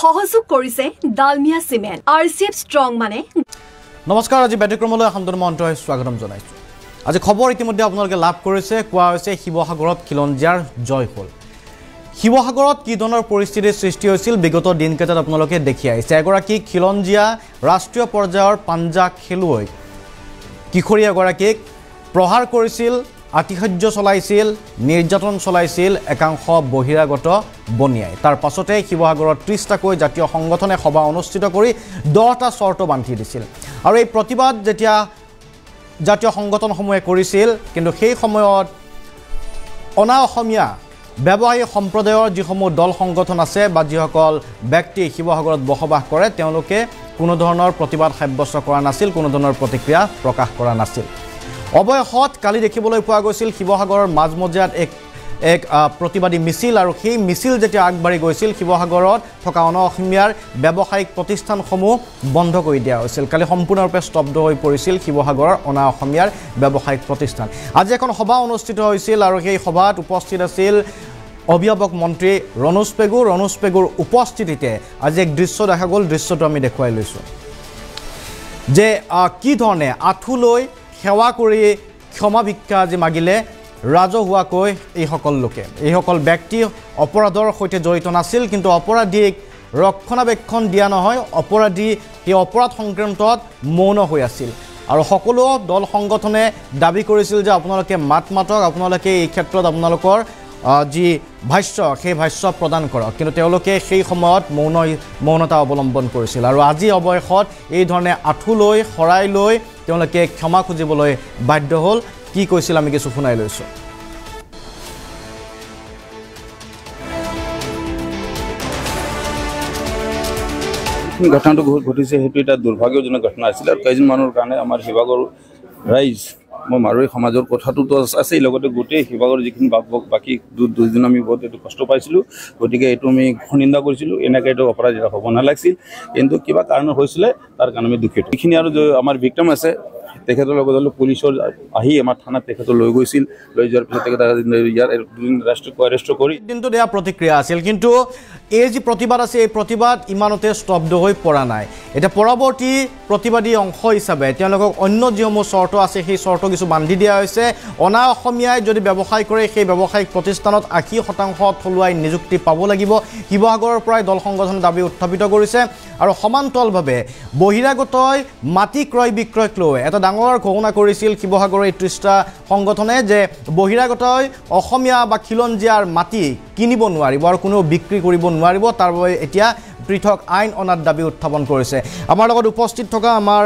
সহযোগ কৰিছে Dalmiya cement আৰচিএফ strong মানে নমস্কাৰ আজি ব্যতিক্ৰমলৈ শান্তনু মহন্তই স্বাগতম জনাইছো আজি খবৰ ইতিমধ্যে আপোনালোকে লাভ কৰিছে কোৱা হৈছে শিৱসাগৰত খিলঞ্জিয়াৰ জয় হ'ল শিৱসাগৰত কি ধৰণৰ পৰিস্থিতিৰ সৃষ্টি হৈছিল বিগত দিনকেইটাত আপোনালোকে দেখি আহিছে এগৰাকী খিলঞ্জিয়া ৰাষ্ট্ৰীয় পৰ্যায়ৰ পাঞ্জা খেলুৱৈ কিশোৰী এগৰাকীক প্ৰহাৰ কৰিছিল আতিশয্য চলাইছিল নিৰ্যাতন চলাইছিল একাংশ বহিৰাগত বনিয়াই তাৰ পাছতে শিৱসাগৰত 30টাকৈ জাতীয় সংগঠনে সভা অনুষ্ঠিত কৰি 10টা চৰ্ত বান্ধি দিছিল আৰু এই প্ৰতিবাদ যেতিয়া জাতীয় সংগঠনসমূহে কৰিছিল কিন্তু সেই সময়ত অনা অসমীয়া ব্যৱসায়ী সম্প্ৰদায়ৰ যিসমূহ দল সংগঠন আছে বা যিসকল ব্যক্তি শিৱসাগৰত বসবাস কৰে তেওঁলোকে কোনো ধৰণৰ প্ৰতিবাদ সাব্যস্ত কৰা নাছিল কোনো ধৰণৰ প্ৰতিক্ৰিয়া প্ৰকাশ কৰা নাছিল অৱয়সত কালি দেখিবলৈ পোৱা গৈছিল শিৱসাগৰৰ মাজমজিয়াত এক প্ৰতিবাদী মিছিল আৰু সেই মিছিল যেতিয়া আগবাঢ়ি গৈছিল শিৱসাগৰত থকা অনা অসমীয়াৰ ব্যৱসায়িক প্ৰতিষ্ঠানসমূহ বন্ধ কৰি দিয়া হৈছিল কালি সম্পূৰ্ণৰূপে স্তব্ধ হৈ পৰিছিল শিৱসাগৰৰ অনা অসমীয়াৰ ব্যৱসায়িক প্ৰতিষ্ঠান আজি এখন সভা অনুষ্ঠিত হৈছিল আৰু সেই সভাত উপস্থিত আছিল অভিভাৱক মন্ত্ৰী ৰণোজ পেগুৰ উপস্থিতিতে আজি এক দৃশ্য দেখা গ'ল দৃশ্যটো আমি দেখুৱাই লৈছোঁ যে কি ধৰণে আঁঠুলৈ সেৱা কৰি ক্ষমা ভিক্ষা আজি মাগিলে ৰাজহুৱাকৈ এইসকল ব্যক্তি অপৰাধৰ সৈতে জড়িত নাছিল কিন্তু অপৰাধীক ৰক্ষণাবেক্ষণ দিয়া নহয় অপৰাধী এই অপৰাধ সংক্ৰান্তত মৌন হৈ আছিল আৰু সকলো দল সংগঠনে দাবী কৰিছিল যে আপোনালোকে মাতক আপোনালোকে এই ক্ষেত্ৰত আপোনালোকৰ যি ভাষ্য সেই ভাষ্য প্ৰদান কৰক কিন্তু তেওঁলোকে সেই সময়ত মৌনতা অৱলম্বন কৰিছিল আৰু আজি অৱয়সত এই ধৰণে আঁঠুলৈ শৰাই লৈ তেওঁলোকে ক্ষমা খুজিবলৈ বাধ্য হ'ল কি কৈছিল আমি কিছু শুনাই লৈছোঁ ঘটনাটো ঘটিছে সেইটো এটা দুৰ্ভাগ্যজনক ঘটনা আছিল আৰু কেইজন মানুহৰ কাৰণে আমাৰ শিৱসাগৰ ৰাইজ মই মাৰোৱাৰী সমাজৰ কথাটোতো আছেই লগতে গোটেই শিৱসাগৰ যিখিনি বাকী দুদিন আমি বহুত এইটো কষ্ট পাইছিলোঁ গতিকে এইটো আমি নিন্দা কৰিছিলোঁ এনেকৈ এইটো অপৰাধ এটা হ'ব নালাগিছিল কিন্তু কিবা কাৰণ হৈছিলে তাৰ কাৰণে আমি দুখিত এইখিনি আৰু আমাৰ ভিক্টিম আছে তেখেতৰ লগত অলপ পুলিচৰ আহি আমাৰ থানাত তেখেতক লৈ গৈছিল লৈ যোৱাৰ পিছত তেখেত ইয়াৰ এৰেষ্ট কৰি দিনটো দিয়া প্ৰতিক্ৰিয়া আছিল কিন্তু এই যি প্ৰতিবাদ আছে এই প্ৰতিবাদ ইমানতে স্তব্ধ হৈ পৰা নাই এটা পৰৱৰ্তী প্ৰতিবাদী অংশ হিচাপে তেওঁলোকক অন্য যিসমূহ চৰ্ত আছে সেই চৰ্ত কিছু বান্ধি দিয়া হৈছে অনা অসমীয়াই যদি ব্যৱসায় কৰে সেই ব্যৱসায়িক প্ৰতিষ্ঠানত 80% থলুৱাই নিযুক্তি পাব লাগিব শিৱসাগৰৰ পৰাই দল সংগঠন দাবী উত্থাপিত কৰিছে আৰু সমান্তৰালভাৱে বহিৰাগতই মাটি ক্ৰয় বিক্ৰয়ক লৈ এটা ডাঙৰ ঘোষণা কৰিছিল শিৱসাগৰৰ 30টা সংগঠনে যে বহিৰাগতই অসমীয়া বা খিলঞ্জিয়াৰ মাটি কিনিব নোৱাৰিব আৰু কোনো বিক্ৰী কৰিব নোৱাৰিব তাৰ বাবে এতিয়া পৃথক আইন অনাৰ দাবী উত্থাপন কৰিছে আমাৰ লগত উপস্থিত থকা আমাৰ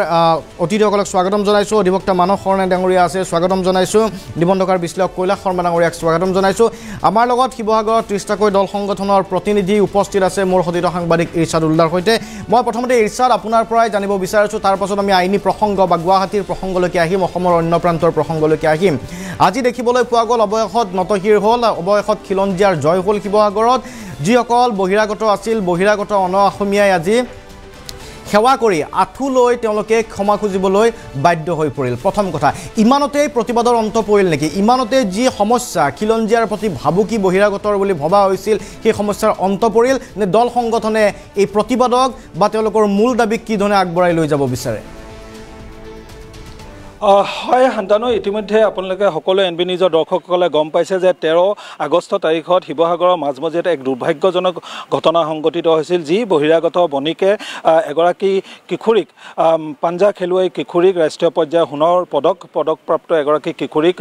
অতিথিসকলক স্বাগতম জনাইছোঁ অধিবক্তা মানস শৰ্মা ডাঙৰীয়া আছে স্বাগতম জনাইছোঁ নিবন্ধকাৰ বিশ্লেষক কৈলাশ শৰ্মা ডাঙৰীয়াক স্বাগতম জনাইছোঁ আমাৰ লগত শিৱসাগৰত 30টাকৈ দল সংগঠনৰ প্ৰতিনিধি উপস্থিত আছে মোৰ সতীৰ্থ সাংবাদিক ইৰছাদ উল্লাৰ সৈতে মই প্ৰথমতে ইৰছাদ আপোনাৰ পৰাই জানিব বিচাৰিছোঁ তাৰ পাছত আমি আইনী প্ৰসংগ বা গুৱাহাটীৰ প্ৰসংগলৈকে আহিম অসমৰ অন্য প্ৰান্তৰ প্ৰসংগলৈকে আহিম আজি দেখিবলৈ পোৱা গ'ল অৱয়সত নতশিৰ হ'ল অৱয়সত খিলঞ্জিয়াৰ জয় হ'ল শিৱসাগৰত যিসকল বহিৰাগত আছিল বহিৰাগত অনা অসমীয়াই আজি সেৱা কৰি আঁঠুলৈ তেওঁলোকে ক্ষমা খুজিবলৈ বাধ্য হৈ পৰিল প্ৰথম কথা ইমানতেই প্ৰতিবাদৰ অন্ত পৰিল নেকি ইমানতে যি সমস্যা খিলঞ্জিয়াৰ প্ৰতি ভাবুকি বহিৰাগতৰ বুলি ভবা হৈছিল সেই সমস্যাৰ অন্ত পৰিল নে দল সংগঠনে এই প্ৰতিবাদক বা তেওঁলোকৰ মূল দাবীক কি ধৰণে আগবঢ়াই লৈ যাব বিচাৰে হয় শান্তানু ইতিমধ্যে আপোনালোকে সকলো এনবি নিউজৰ দৰ্শকসকলে গম পাইছে যে 13 আগষ্ট তাৰিখত শিৱসাগৰৰ মাজমজিয়াত এক দুৰ্ভাগ্যজনক ঘটনা সংঘটিত হৈছিল যি বহিৰাগত বণিকে এগৰাকী কিশোৰীক পাঞ্জা খেলুৱৈ কিশোৰীক ৰাষ্ট্ৰীয় পৰ্যায়ৰ সোণৰ পদকপ্ৰাপ্ত এগৰাকী কিশোৰীক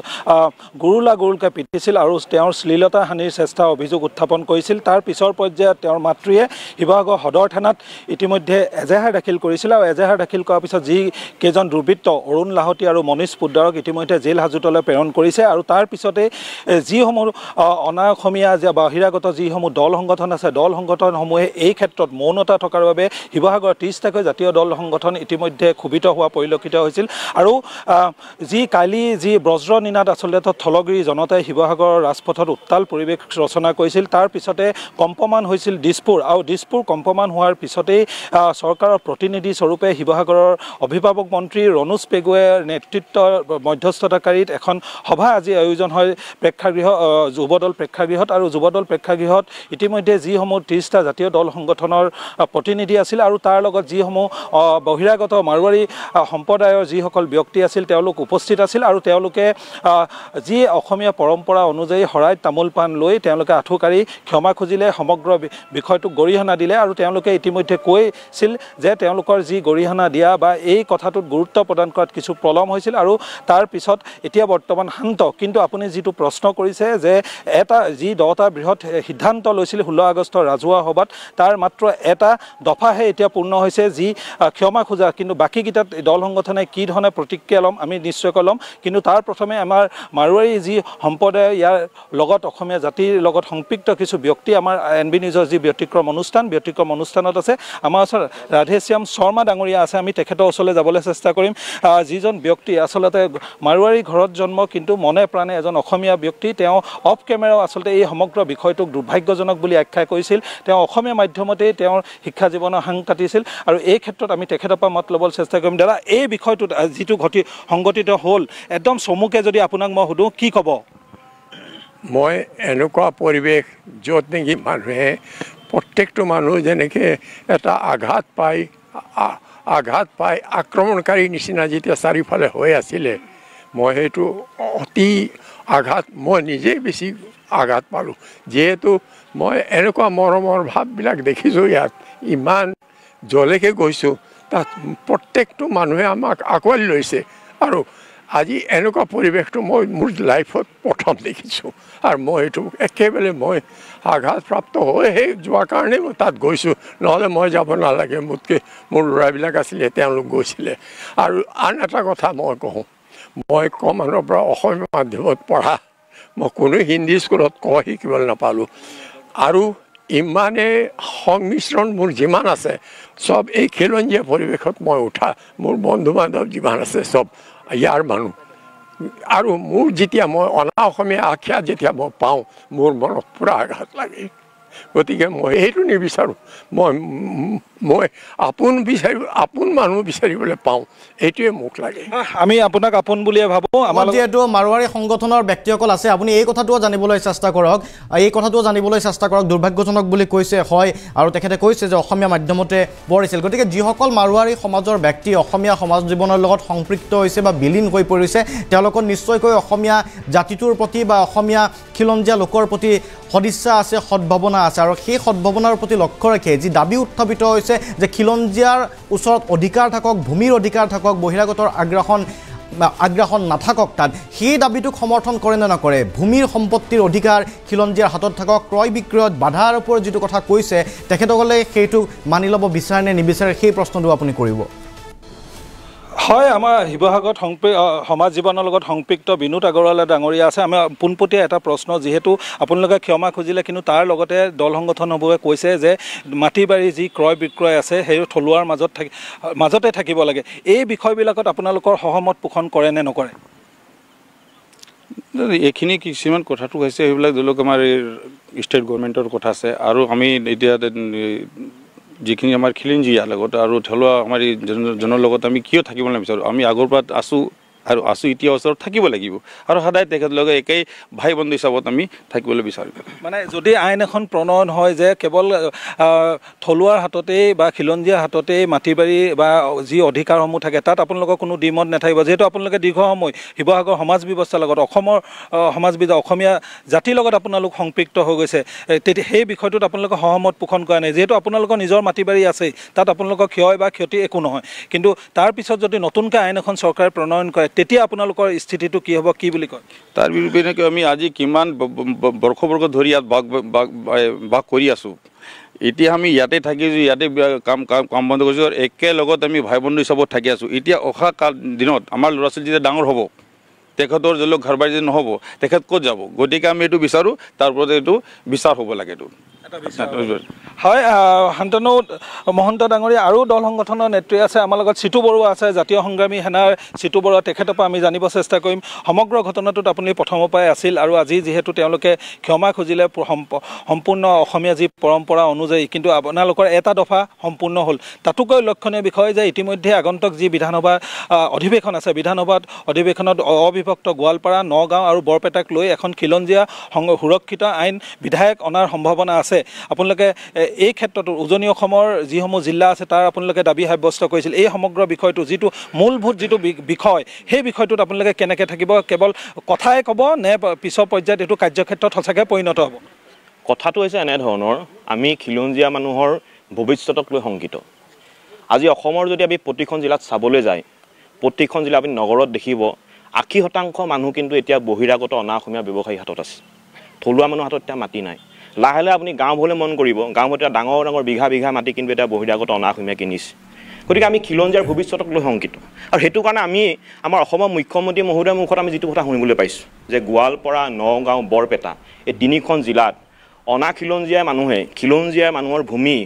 গুৰুলকৈ পিটিছিল আৰু তেওঁৰ শ্লীলতা হানিৰ চেষ্টা অভিযোগ উত্থাপন কৰিছিল তাৰ পিছৰ পৰ্যায়ত তেওঁৰ মাতৃয়ে শিৱসাগৰ সদৰ থানাত ইতিমধ্যে এজাহাৰ দাখিল কৰিছিল আৰু এজাহাৰ দাখিল কৰাৰ পিছত যি কেইজন দুৰ্বৃত্ত অৰুণ লাহতি আৰু মনীষ পুদ্দাৰক ইতিমধ্যে জেল হাজতলৈ প্ৰেৰণ কৰিছে আৰু তাৰ পিছতে যিসমূহ অনা অসমীয়া বহিৰাগত যিসমূহ দল সংগঠন আছে দল সংগঠনসমূহে এই ক্ষেত্ৰত মৌনতা থকাৰ বাবে শিৱসাগৰৰ 30টাকৈ জাতীয় দল সংগঠন ইতিমধ্যে ক্ষোভিত হোৱা পৰিলক্ষিত হৈছিল আৰু কালি যি বজ্ৰ নিনাদ আচলতে থলগিৰি জনতাই শিৱসাগৰৰ ৰাজপথত উত্তাল পৰিৱেশ ৰচনা কৰিছিল তাৰ পিছতে কম্পমান হৈছিল দিছপুৰ আৰু দিছপুৰ কম্পমান হোৱাৰ পিছতেই চৰকাৰৰ প্ৰতিনিধি স্বৰূপে শিৱসাগৰৰ অভিভাৱক মন্ত্ৰী ৰণোজ পেগুৱে নেতৃত্বৰ মধ্যস্থতাকাৰীত এখন সভা আজি আয়োজন হয় প্ৰেক্ষাগৃহ যুৱদল প্ৰেক্ষাগৃহত আৰু যুৱদল প্ৰেক্ষাগৃহত ইতিমধ্যে যিসমূহ 30টা জাতীয় দল সংগঠনৰ প্ৰতিনিধি আছিল আৰু তাৰ লগত যিসমূহ বহিৰাগত মাৰোৱাৰী সম্প্ৰদায়ৰ যিসকল ব্যক্তি আছিল তেওঁলোক উপস্থিত আছিল আৰু তেওঁলোকে যি অসমীয়া পৰম্পৰা অনুযায়ী শৰাইত তামোল পাণ লৈ তেওঁলোকে আঁঠুকাৰি ক্ষমা খুজিলে সমগ্ৰ বিষয়টোক গৰিহণা দিলে আৰু তেওঁলোকে ইতিমধ্যে কৈছিল যে তেওঁলোকৰ যি গৰিহণা দিয়া বা এই কথাটোত গুৰুত্ব প্ৰদান কৰাত কিছু পলম হৈছিল আৰু তাৰ পিছত এতিয়া বৰ্তমান শান্ত কিন্তু আপুনি যিটো প্ৰশ্ন কৰিছে যে এটা যি 10টা বৃহৎ সিদ্ধান্ত লৈছিল 16 আগষ্টৰ ৰাজহুৱা সভাত তাৰ মাত্ৰ এটা দফাহে এতিয়া পূৰ্ণ হৈছে যি ক্ষমা খোজা কিন্তু বাকীকেইটাত দল সংগঠনে কি ধৰণে প্ৰতিক্ৰিয়া ল'ম আমি নিশ্চয়কৈ ল'ম কিন্তু তাৰ প্ৰথমে আমাৰ মাৰোৱাৰী যি সম্প্ৰদায় ইয়াৰ লগত অসমীয়া জাতিৰ লগত সংপৃক্ত কিছু ব্যক্তি আমাৰ NB নিউজৰ যি ব্যতিক্ৰম অনুষ্ঠানত আছে আমাৰ ওচৰত ৰাধেশ্যাম শৰ্মা ডাঙৰীয়া আছে আমি তেখেতৰ ওচৰলৈ যাবলৈ চেষ্টা কৰিম যিজন ব্যক্তি আচলতে মাৰোৱাৰী ঘৰত জন্ম কিন্তু মনে প্ৰাণে এজন অসমীয়া ব্যক্তি তেওঁ অফ কেমেৰাও আচলতে এই সমগ্ৰ বিষয়টোক দুৰ্ভাগ্যজনক বুলি আখ্যা কৰিছিল তেওঁ অসমীয়া মাধ্যমতেই তেওঁৰ শিক্ষা জীৱনৰ হাং কাটিছিল আৰু এই ক্ষেত্ৰত আমি তেখেতৰ পৰা মত ল'বলৈ চেষ্টা কৰিম দাদা এই বিষয়টোত যিটো সংগঠিত হ'ল একদম চমুকে যদি আপোনাক মই সুধোঁ কি ক'ব মই এনেকুৱা পৰিৱেশ য'ত নেকি মানুহে প্ৰত্যেকটো মানুহ যেনেকৈ এটা আঘাত পাই আক্ৰমণকাৰী নিচিনা যেতিয়া চাৰিওফালে হৈ আছিলে মই সেইটো অতি আঘাত মই নিজেই বেছি আঘাত পালোঁ যিহেতু মই এনেকুৱা মৰমৰ ভাৱবিলাক দেখিছোঁ ইয়াত ইমান জলেকে গৈছোঁ তাত প্ৰত্যেকটো মানুহে আমাক আঁকোৱালি লৈছে আৰু আজি এনেকুৱা পৰিৱেশটো মই মোৰ লাইফত প্ৰথম দেখিছোঁ আৰু মই এইটো একেবাৰে মই আঘাতপ্ৰাপ্ত হৈহে যোৱাৰ কাৰণে মই তাত গৈছোঁ নহ'লে মই যাব নালাগে মোতকৈ মোৰ ল'ৰাবিলাক আছিলে তেওঁলোক গৈছিলে আৰু আন এটা কথা মই কওঁ মই কমানৰ পৰা অসমীয়া মাধ্যমত পঢ়া মই কোনো হিন্দী স্কুলত শিকিবলৈ নাপালোঁ আৰু ইমানে সংমিশ্ৰণ মোৰ যিমান আছে চব এই খিলঞ্জীয়া পৰিৱেশত মই উঠা মোৰ বন্ধু বান্ধৱ যিমান আছে চব ইয়াৰ মানুহ আৰু মোৰ যেতিয়া মই অনা অসমীয়া আখ্যা যেতিয়া মই পাওঁ মোৰ মনত পূৰা আঘাত লাগে গতিকে মই সেইটো নিবিচাৰোঁ মই আপোন মানুহ বিচাৰিবলৈ পাওঁ এইটোৱে মোক লাগে আমি আপোনাক আপোন বুলিয়ে ভাবোঁ আমাৰ যিহেতু মাৰোৱাৰী সংগঠনৰ ব্যক্তিসকল আছে আপুনি এই কথাটোও জানিবলৈ চেষ্টা কৰক দুৰ্ভাগ্যজনক বুলি কৈছে হয় আৰু তেখেতে কৈছে যে অসমীয়া মাধ্যমতে পঢ়িছিল গতিকে যিসকল মাৰোৱাৰী সমাজৰ ব্যক্তি অসমীয়া সমাজ জীৱনৰ লগত সম্পৃক্ত হৈছে বা বিলীন হৈ পৰিছে তেওঁলোকৰ নিশ্চয়কৈ অসমীয়া জাতিটোৰ প্ৰতি বা অসমীয়া খিলঞ্জীয়া লোকৰ প্ৰতি সদিচ্ছা আছে সদ্ভাৱনা আছে আৰু সেই সদ্ভাৱনাৰ প্ৰতি লক্ষ্য ৰাখি যি দাবী উত্থাপিত হৈছে যে খিলঞ্জীয়াৰ ওচৰত অধিকাৰ থাকক ভূমিৰ অধিকাৰ থাকক বহিৰাগতৰ আগ্ৰাসন নাথাকক তাত সেই দাবীটোক সমৰ্থন কৰে নে নকৰে ভূমিৰ সম্পত্তিৰ অধিকাৰ খিলঞ্জীয়াৰ হাতত থাকক ক্ৰয় বিক্ৰয়ত বাধাৰ ওপৰত যিটো কথা কৈছে তেখেতসকলে সেইটো মানি ল'ব বিচাৰে নে নিবিচাৰে সেই প্ৰশ্নটো আপুনি কৰিব হয় আমাৰ শিৱসাগৰত সমাজ জীৱনৰ লগত সংপৃক্ত বিনোদ আগৰৱালা ডাঙৰীয়া আছে আমাৰ পোনপটীয়া এটা প্ৰশ্ন যিহেতু আপোনালোকে ক্ষমা খুজিলে কিন্তু তাৰ লগতে দল সংগঠনসমূহে কৈছে যে মাটি বাৰী যি ক্ৰয় বিক্ৰয় আছে সেই থলুৱাৰ মাজতে থাকিব লাগে এই বিষয়বিলাকত আপোনালোকৰ সহমত পোষণ কৰে নে নকৰে এইখিনি কিছুমান কথাটো হৈছে সেইবিলাক ধৰি লওক আমাৰ ষ্টেট গভৰ্ণমেণ্টৰ কথা আছে আৰু আমি এতিয়া যিখিনি আমাৰ খিলঞ্জীয়া লগত আৰু থলুৱা আমাৰ জনৰ লগত আমি কিয় থাকিব নিবিচাৰোঁ আমি আগৰ পৰা আছোঁ আৰু আছোঁ এতিয়া ওচৰত থাকিব লাগিব আৰু সদায় তেখেতলোকে একেই ভাই বন্ধু হিচাপত আমি থাকিবলৈ বিচাৰোঁ মানে যদি আইন এখন প্ৰণয়ন হয় যে কেৱল থলুৱাৰ হাততেই বা খিলঞ্জীয়াৰ হাততেই মাটি বাৰী বা যি অধিকাৰসমূহ থাকে তাত আপোনালোকৰ কোনো দ্বিমত নাথাকিব যিহেতু আপোনালোকে দীৰ্ঘ সময় শিৱসাগৰ সমাজ ব্যৱস্থাৰ লগত অসমৰ অসমীয়া জাতিৰ লগত আপোনালোক সংপৃক্ত হৈ গৈছে তেতিয়া সেই বিষয়টোত আপোনালোকে সহমত পোষণ কৰা নাই যিহেতু আপোনালোকৰ নিজৰ মাটি বাৰী আছেই তাত আপোনালোকৰ ক্ষয় বা ক্ষতি একো নহয় কিন্তু তাৰপিছত যদি নতুনকৈ আইন এখন চৰকাৰে প্ৰণয়ন কৰে তেতিয়া আপোনালোকৰ স্থিতিটো কি হ'ব কি বুলি কয় তাৰ বিৰুদ্ধে আমি আজি কিমান বৰ্ষ ধৰি ইয়াত বাস কৰি আছোঁ এতিয়া আমি ইয়াতে থাকিছোঁ ইয়াতে কাম বন্ধ কৰিছোঁ আৰু একেলগত আমি ভাই বন্ধু হিচাপত থাকি আছোঁ এতিয়া অহা দিনত আমাৰ ল'ৰা ছোৱালী যেতিয়া ডাঙৰ হ'ব তেখেতৰ ধৰি লওক ঘৰ বাৰী যদি নহ'ব তেখেত ক'ত যাব গতিকে আমি এইটো বিচাৰোঁ তাৰ ওপৰত এইটো বিচাৰ হ'ব লাগে এইটো হয় শান্তনু মহন্ত ডাঙৰীয়া আৰু দল সংগঠনৰ নেত্ৰী আছে আমাৰ লগত চিতু বৰুৱা আছে জাতীয় সংগ্ৰামী সেনাৰ চিতু বৰুৱা তেখেতৰ পৰা আমি জানিব চেষ্টা কৰিম সমগ্ৰ ঘটনাটোত আপুনি প্ৰথমৰ পৰাই আছিল আৰু আজি যিহেতু তেওঁলোকে ক্ষমা খুজিলে সম্পূৰ্ণ অসমীয়া যি পৰম্পৰা অনুযায়ী কিন্তু আপোনালোকৰ এটা দফা সম্পূৰ্ণ হ'ল তাতোকৈ লক্ষণীয় বিষয় যে ইতিমধ্যে আগন্তুক যি বিধানসভা অধিৱেশন আছে বিধানসভাত অধিৱেশনত অবিভক্ত গোৱালপাৰা নগাঁও আৰু বৰপেটাক লৈ এখন খিলঞ্জীয়া সুৰক্ষিত আইন বিধায়ক অনাৰ সম্ভাৱনা আছে আপোনালোকে এই ক্ষেত্ৰত উজনি অসমৰ যিসমূহ জিলা আছে তাৰ আপোনালোকে দাবী সাব্যস্ত কৰিছিল এই সমগ্ৰ বিষয়টো যিটো মূলভূত যিটো বিষয় সেই বিষয়টোত আপোনালোকে কেনেকৈ থাকিব কেৱল কথাই ক'ব নে পিছৰ পৰ্যায়ত এইটো কাৰ্যক্ষেত্ৰত সঁচাকৈ পৰিণত হ'ব কথাটো হৈছে এনেধৰণৰ আমি খিলঞ্জীয়া মানুহৰ ভৱিষ্যতক লৈ শংকিত আজি অসমৰ যদি আমি প্ৰতিখন জিলাত চাবলৈ যায় প্ৰতিখন জিলা আপুনি নগৰত দেখিব 80% মানুহ কিন্তু এতিয়া বহিৰাগত অনা অসমীয়া ব্যৱসায়ী হাতত আছে থলুৱা মানুহৰ হাতত এতিয়া মাটি নাই লাহে লাহে আপুনি গাঁওবোৰলৈ মন কৰিব গাঁৱত এতিয়া ডাঙৰ ডাঙৰ বিঘা বিঘা মাটি কিন্তু এতিয়া বহিৰাগত অনা অসমীয়া কিনিছে গতিকে আমি খিলঞ্জীয়াৰ ভৱিষ্যতক লৈ শংকিত আৰু সেইটো কাৰণে আমি আমাৰ অসমৰ মুখ্যমন্ত্ৰী মহোদয়ৰ মুখত আমি যিটো কথা শুনিবলৈ পাইছোঁ যে গোৱালপাৰা নগাঁও বৰপেটা এই তিনিখন জিলাত অনা খিলঞ্জীয়া মানুহে খিলঞ্জীয়া মানুহৰ ভূমি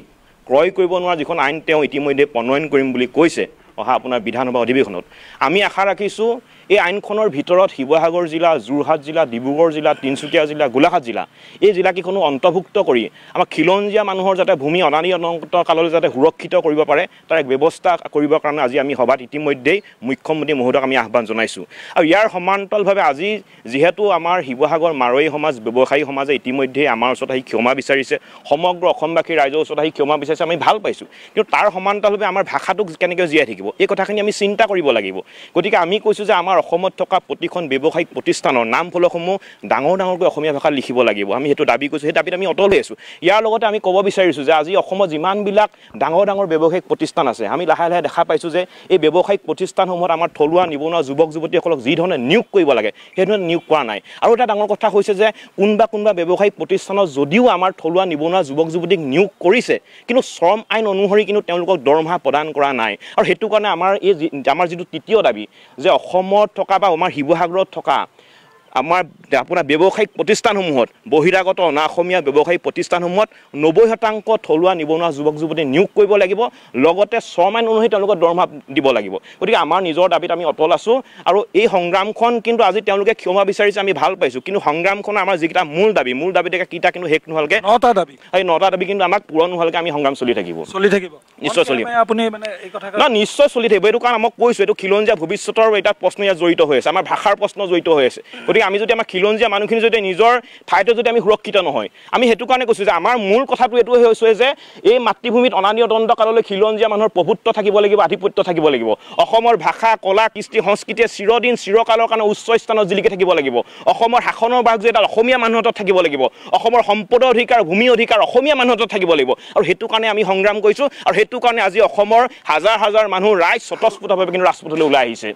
ক্ৰয় কৰিব নোৱাৰা যিখন আইন তেওঁ ইতিমধ্যে প্ৰণয়ন কৰিম বুলি কৈছে অহা আপোনাৰ বিধানসভা অধিৱেশনত আমি আশা ৰাখিছোঁ এই আইনখনৰ ভিতৰত শিৱসাগৰ জিলা যোৰহাট জিলা ডিব্ৰুগড় জিলা তিনিচুকীয়া জিলা গোলাঘাট জিলা এই জিলাকেইখনো অন্তৰ্ভুক্ত কৰি আমাৰ খিলঞ্জীয়া মানুহৰ যাতে ভূমি অনাদি অনন্ত কাললৈ যাতে সুৰক্ষিত কৰিব পাৰে তাৰ এক ব্যৱস্থা কৰিবৰ কাৰণে আজি আমি সভাত ইতিমধ্যেই মুখ্যমন্ত্ৰী মহোদয়ক আমি আহ্বান জনাইছোঁ আৰু ইয়াৰ সমান্তৰালভাৱে আজি যিহেতু আমাৰ শিৱসাগৰ মাৰোৱাৰী সমাজ ব্যৱসায়ী সমাজে ইতিমধ্যেই আমাৰ ওচৰত আহি ক্ষমা বিচাৰিছে সমগ্ৰ অসমবাসী ৰাইজৰ ওচৰত আহি ক্ষমা বিচাৰিছে আমি ভাল পাইছোঁ কিন্তু তাৰ সমান্তৰালভাৱে আমাৰ ভাষাটোক কেনেকৈ জীয়াই থাকিব এই কথাখিনি আমি চিন্তা কৰিব লাগিব গতিকে আমি কৈছোঁ যে আমাৰ অসমত থকা প্ৰতিখন ব্যৱসায়িক প্ৰতিষ্ঠানৰ নাম ফলকসমূহ ডাঙৰ ডাঙৰকৈ অসমীয়া ভাষাত লিখিব লাগিব আমি সেইটো দাবী কৰিছোঁ সেই দাবীত আমি অটল হৈ আছোঁ ইয়াৰ লগতে আমি ক'ব বিচাৰিছোঁ যে আজি অসমত যিমানবিলাক ডাঙৰ ডাঙৰ ব্যৱসায়িক প্ৰতিষ্ঠান আছে আমি লাহে লাহে দেখা পাইছোঁ যে এই ব্যৱসায়িক প্ৰতিষ্ঠানসমূহত আমাৰ থলুৱা নিবনুৱা যুৱক যুৱতীসকলক যি ধৰণে নিয়োগ কৰিব লাগে সেইধৰণে নিয়োগ কৰা নাই আৰু এটা ডাঙৰ কথা হৈছে যে কোনোবা ব্যৱসায়িক প্ৰতিষ্ঠানত যদিও আমাৰ থলুৱা নিবনুৱা যুৱক যুৱতীক নিয়োগ কৰিছে কিন্তু শ্ৰম আইন অনুসৰি কিন্তু তেওঁলোকক দৰমহা প্ৰদান কৰা নাই আৰু সেইটো কাৰণে আমাৰ যিটো তৃতীয় দাবী যে অসমত থকা বা আমাৰ শিৱসাগৰত থকা আমাৰ আপোনাৰ ব্যৱসায়িক প্ৰতিষ্ঠানসমূহত বহিৰাগত অনা অসমীয়া ব্যৱসায়িক প্ৰতিষ্ঠানসমূহত 90% থলুৱা নিবনুৱা যুৱক যুৱতী নিয়োগ কৰিব লাগিব লগতে শ্ৰম আইন অনুসৰি তেওঁলোকক দৰমহা দিব লাগিব গতিকে আমাৰ নিজৰ দাবীত আমি অটল আছোঁ আৰু এই সংগ্ৰামখন কিন্তু আজি তেওঁলোকে ক্ষমা বিচাৰিছে আমি ভাল পাইছোঁ কিন্তু সংগ্ৰামখনৰ আমাৰ যিকেইটা মূল দাবী কেইটা কিন্তু শেষ নোহোৱালৈকে 9টা দাবী এই 9টা দাবী কিন্তু আমাক পূৰণ নোহোৱালৈকে আমি সংগ্ৰাম চলি থাকিব নিশ্চয় চলিব আপুনি মানে এই কথা নিশ্চয় চলি থাকিব এইটো কাৰণ মই কৈছোঁ এইটো খিলঞ্জীয়া ভৱিষ্যতৰ এটা প্ৰশ্ন ইয়াত জড়িত হৈ আছে আমাৰ ভাষাৰ প্ৰশ্ন জড়িত হৈ আছে গতিকে আমি যদি আমাৰ খিলঞ্জীয়া মানুহখিনি যদি নিজৰ ঠাইতে যদি আমি সুৰক্ষিত নহয় আমি সেইটো কাৰণে কৈছোঁ যে আমাৰ মূল কথাটো এইটোৱে হৈছে যে এই মাতৃভূমিত অনাদি অনন্ত কাললৈ খিলঞ্জীয়া মানুহৰ প্ৰভুত্ব থাকিব লাগিব আধিপত্য থাকিব লাগিব অসমৰ ভাষা কলা কৃষ্টি সংস্কৃতিয়ে চিৰদিন চিৰকালৰ কাৰণে উচ্চ স্থানত জিলিকি থাকিব লাগিব অসমৰ শাসনৰ ভাগ যে এটা অসমীয়া মানুহৰ হাতত থাকিব লাগিব অসমৰ সম্পদৰ অধিকাৰ ভূমি অধিকাৰ অসমীয়া মানুহৰ হাতত থাকিব লাগিব আৰু সেইটো কাৰণে আমি সংগ্ৰাম কৰিছোঁ আৰু সেইটো কাৰণে আজি অসমৰ হাজাৰ হাজাৰ মানুহ ৰাইজ স্বতঃস্ফূৰ্তভাৱে কিন্তু ৰাজপথলৈ ওলাই আহিছে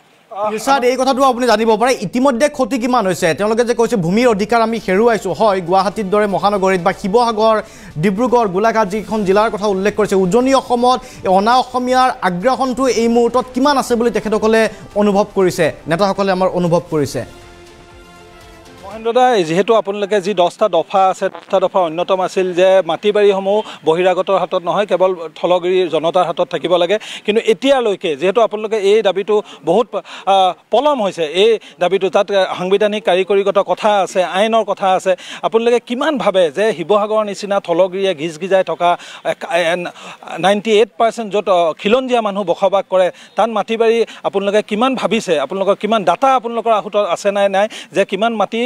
নিশ্চয় এই কথাটো আপুনি জানিব পাৰে ইতিমধ্যে ক্ষতি কিমান হৈছে তেওঁলোকে যে কৈছে ভূমিৰ অধিকাৰ আমি হেৰুৱাইছোঁ হয় গুৱাহাটীৰ দৰে মহানগৰীত বা শিৱসাগৰ ডিব্ৰুগড় গোলাঘাট যিখন জিলাৰ কথা উল্লেখ কৰিছে উজনি অসমত অনা অসমীয়াৰ আগ্ৰাসনটো এই মুহূৰ্তত কিমান আছে বুলি তেখেতসকলে অনুভৱ কৰিছে নেতাসকলে আমাৰ অনুভৱ কৰিছে মহেন্দ্ৰদা যেহেতু আপোনালোকে যি 10টা দফা আছে 10টা দফা অন্যতম আছিল যে মাটি বাৰীসমূহ বহিৰাগতৰ হাতত নহয় কেৱল থলগিৰিৰ জনতাৰ হাতত থাকিব লাগে কিন্তু এতিয়ালৈকে যেহেতু আপোনালোকে এই দাবীটো বহুত পলম হৈছে এই দাবীটো তাত সাংবিধানিক কাৰিকৰীগত কথা আছে আইনৰ কথা আছে আপোনালোকে কিমান ভাবে যে শিৱসাগৰৰ নিচিনা থলগিৰিয়ে গিজগিজাই থকা 98% য'ত খিলঞ্জীয়া মানুহ বসবাস কৰে তাত মাটি বাৰী আপোনালোকে কিমান ভাবিছে আপোনালোকৰ কিমান ডাটা আপোনালোকৰ হাতত আছে নাই যে কিমান মাটি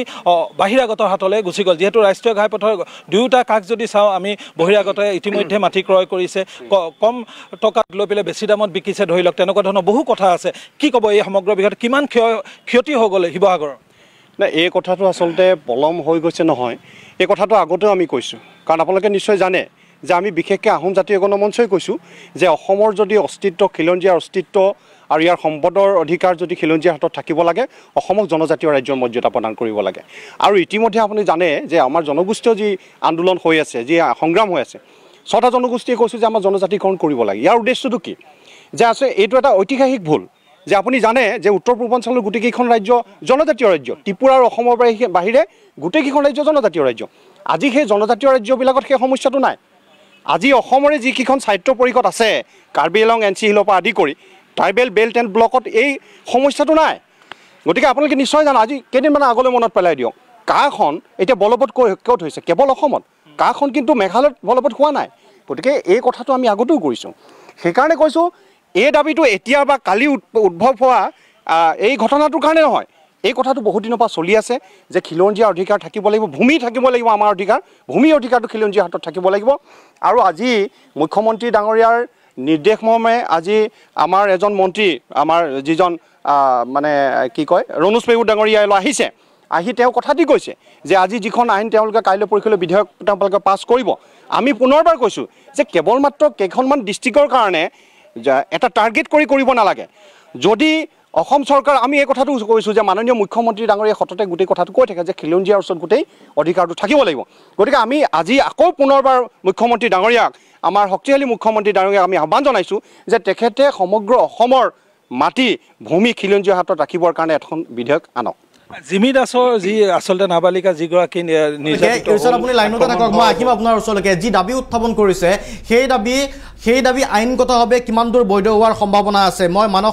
বাহিৰাগতৰ হাতলৈ গুচি গ'ল যিহেতু ৰাষ্ট্ৰীয় ঘাইপথৰ দুয়োটা কাষ যদি চাওঁ আমি বহিৰাগতে ইতিমধ্যে মাটি ক্ৰয় কৰিছে কম টকাত লৈ পেলাই বেছি দামত বিকিছে ধৰি লওক তেনেকুৱা ধৰণৰ বহু কথা আছে কি ক'ব এই সমগ্ৰ বিষয়ত কিমান ক্ষতি হৈ গ'লে শিৱসাগৰৰ না এই কথাটো আচলতে পলম হৈ গৈছে নহয় এই কথাটো আগতেও আমি কৈছোঁ কাৰণ আপোনালোকে নিশ্চয় জানে যে আমি বিশেষকৈ আহোম জাতীয় গণমঞ্চই কৈছোঁ যে অসমৰ যদি অস্তিত্ব খিলঞ্জীয়াৰ অস্তিত্ব আৰু ইয়াৰ সম্পদৰ অধিকাৰ যদি খিলঞ্জীয়াৰ হাতত থাকিব লাগে অসমক জনজাতীয় ৰাজ্যৰ মৰ্যাদা প্ৰদান কৰিব লাগে আৰু ইতিমধ্যে আপুনি জানে যে আমাৰ জনগোষ্ঠীয় যি আন্দোলন হৈ আছে যি সংগ্ৰাম হৈ আছে 6টা জনগোষ্ঠীয়ে কৈছোঁ যে আমাৰ জনজাতিকৰণ কৰিব লাগে ইয়াৰ উদ্দেশ্যটো কি যে আছে এইটো এটা ঐতিহাসিক ভুল যে আপুনি জানে যে উত্তৰ পূৰ্বাঞ্চলৰ গোটেইকেইখন ৰাজ্য জনজাতীয় ৰাজ্য ত্ৰিপুৰা আৰু অসমৰ বাহিৰে গোটেইকেইখন ৰাজ্য জনজাতীয় ৰাজ্য আজি সেই জনজাতীয় ৰাজ্যবিলাকত সেই সমস্যাটো নাই আজি অসমৰে যিকেইখন সাহিত্য পৰিষদ আছে কাৰ্বি আংলং এন চি হিলৰ পৰা আদি কৰি ট্ৰাইবেল বেল্ট এণ্ড ব্লকত এই সমস্যাটো নাই গতিকে আপোনালোকে নিশ্চয় জানে আজি কেইদিনমান আগলৈ মনত পেলাই দিয়ক কাখন এতিয়া বলবৎ ক'ত হৈছে কেৱল অসমত কাখন কিন্তু মেঘালয়ত বলবৎ হোৱা নাই গতিকে এই কথাটো আমি আগতেও কৰিছোঁ সেইকাৰণে কৈছোঁ এই দাবীটো এতিয়া বা কালি উদ্ভৱ হোৱা এই ঘটনাটোৰ কাৰণে নহয় এই কথাটো বহুত দিনৰ পৰা চলি আছে যে খিলঞ্জীয়াৰ অধিকাৰ থাকিব লাগিব ভূমি থাকিব লাগিব আমাৰ অধিকাৰ ভূমিৰ অধিকাৰটো খিলঞ্জীয়াৰ হাতত থাকিব লাগিব আৰু আজি মুখ্যমন্ত্ৰী ডাঙৰীয়াৰ নিৰ্দেশ মৰ্মে আজি আমাৰ এজন মন্ত্ৰী আমাৰ যিজন মানে কি কয় ৰণোজ পেগু ডাঙৰীয়ালৈ আহিছে আহি তেওঁ কথা দি কৈছে যে আজি যিখন আইন তেওঁলোকে কাইলৈ পৰীক্ষালৈ বিধেয়ক তেওঁলোকে পাছ কৰিব আমি পুনৰবাৰ কৈছোঁ যে কেৱল মাত্ৰ কেইখনমান ডিষ্ট্ৰিক্টৰ কাৰণে এটা টাৰ্গেট কৰিব নালাগে যদি অসম চৰকাৰ আমি এই কথাটো কৈছোঁ যে মাননীয় মুখ্যমন্ত্ৰী ডাঙৰীয়া সততে গোটেই কথাটো কৈ থাকে যে খিলঞ্জীয়াৰ ওচৰত গোটেই অধিকাৰটো থাকিব লাগিব গতিকে আমি আজি আকৌ পুনৰবাৰ মুখ্যমন্ত্ৰী ডাঙৰীয়াক আমাৰ শক্তিশালী মুখ্যমন্ত্ৰী ডাঙৰীয়াক আমি আহ্বান জনাইছোঁ যে তেখেতে সমগ্ৰ অসমৰ মাটি ভূমি খিলঞ্জীয়াৰ হাতত ৰাখিবৰ কাৰণে এখন বিধেয়ক আনক জিমি দাসৰ যি আচলতে নাবালিকা যিগৰাকী আপুনি লাইনতে থাকক মই আহিম আপোনাৰ ওচৰলৈকে যি দাবী উত্থাপন কৰিছে সেই দাবী আইনগতভাৱে কিমান দূৰ বৈধ হোৱাৰ সম্ভাৱনা আছে মই মানস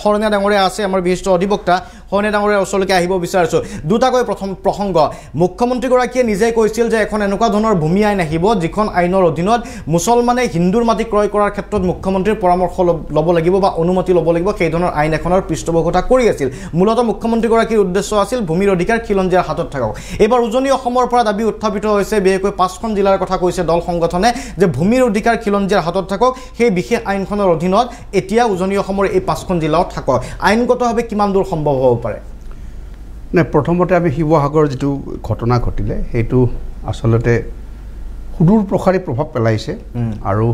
শৰণীয়া ডাঙৰীয়া আছে আমাৰ বিশিষ্ট অধিবক্তা শৰণীয়া ডাঙৰীয়াৰ ওচৰলৈকে আহিব বিচাৰিছোঁ দুটাকৈ প্ৰথম প্ৰসংগ মুখ্যমন্ত্ৰীগৰাকীয়ে নিজে কৈছিল যে এখন এনেকুৱা ধৰণৰ ভূমি আইন আহিব যিখন আইনৰ অধীনত মুছলমানে হিন্দুৰ মাটি ক্ৰয় কৰাৰ ক্ষেত্ৰত মুখ্যমন্ত্ৰীৰ পৰামৰ্শ ল'ব লাগিব বা অনুমতি ল'ব লাগিব সেই ধৰণৰ আইন এখনৰ পৃষ্ঠপোষকতা কৰি আছিল মূলতঃ মুখ্যমন্ত্ৰীগৰাকীৰ উদ্দেশ্য আছিল ভূমিৰ অধিকাৰ খিলঞ্জীয়াৰ হাতত থাকক এইবাৰ উজনি অসমৰ পৰা দাবী উত্থাপিত হৈছে বিশেষকৈ 5খন জিলাৰ কথা কৈছে দল সংগঠনে যে ভূমিৰ অধিকাৰ খিলঞ্জীয়াৰ হাতত থাকক সেই বিশেষ আইনখনৰ অধীনত এতিয়া উজনি অসমৰ এই 5খন জিলাত থাকক আইনগতভাৱে কিমান দূৰ সম্ভৱ হ'ব পাৰে নাই প্ৰথমতে আমি শিৱসাগৰ যিটো ঘটনা ঘটিলে সেইটো আচলতে সুদূৰ প্ৰসাৰী প্ৰভাৱ পেলাইছে আৰু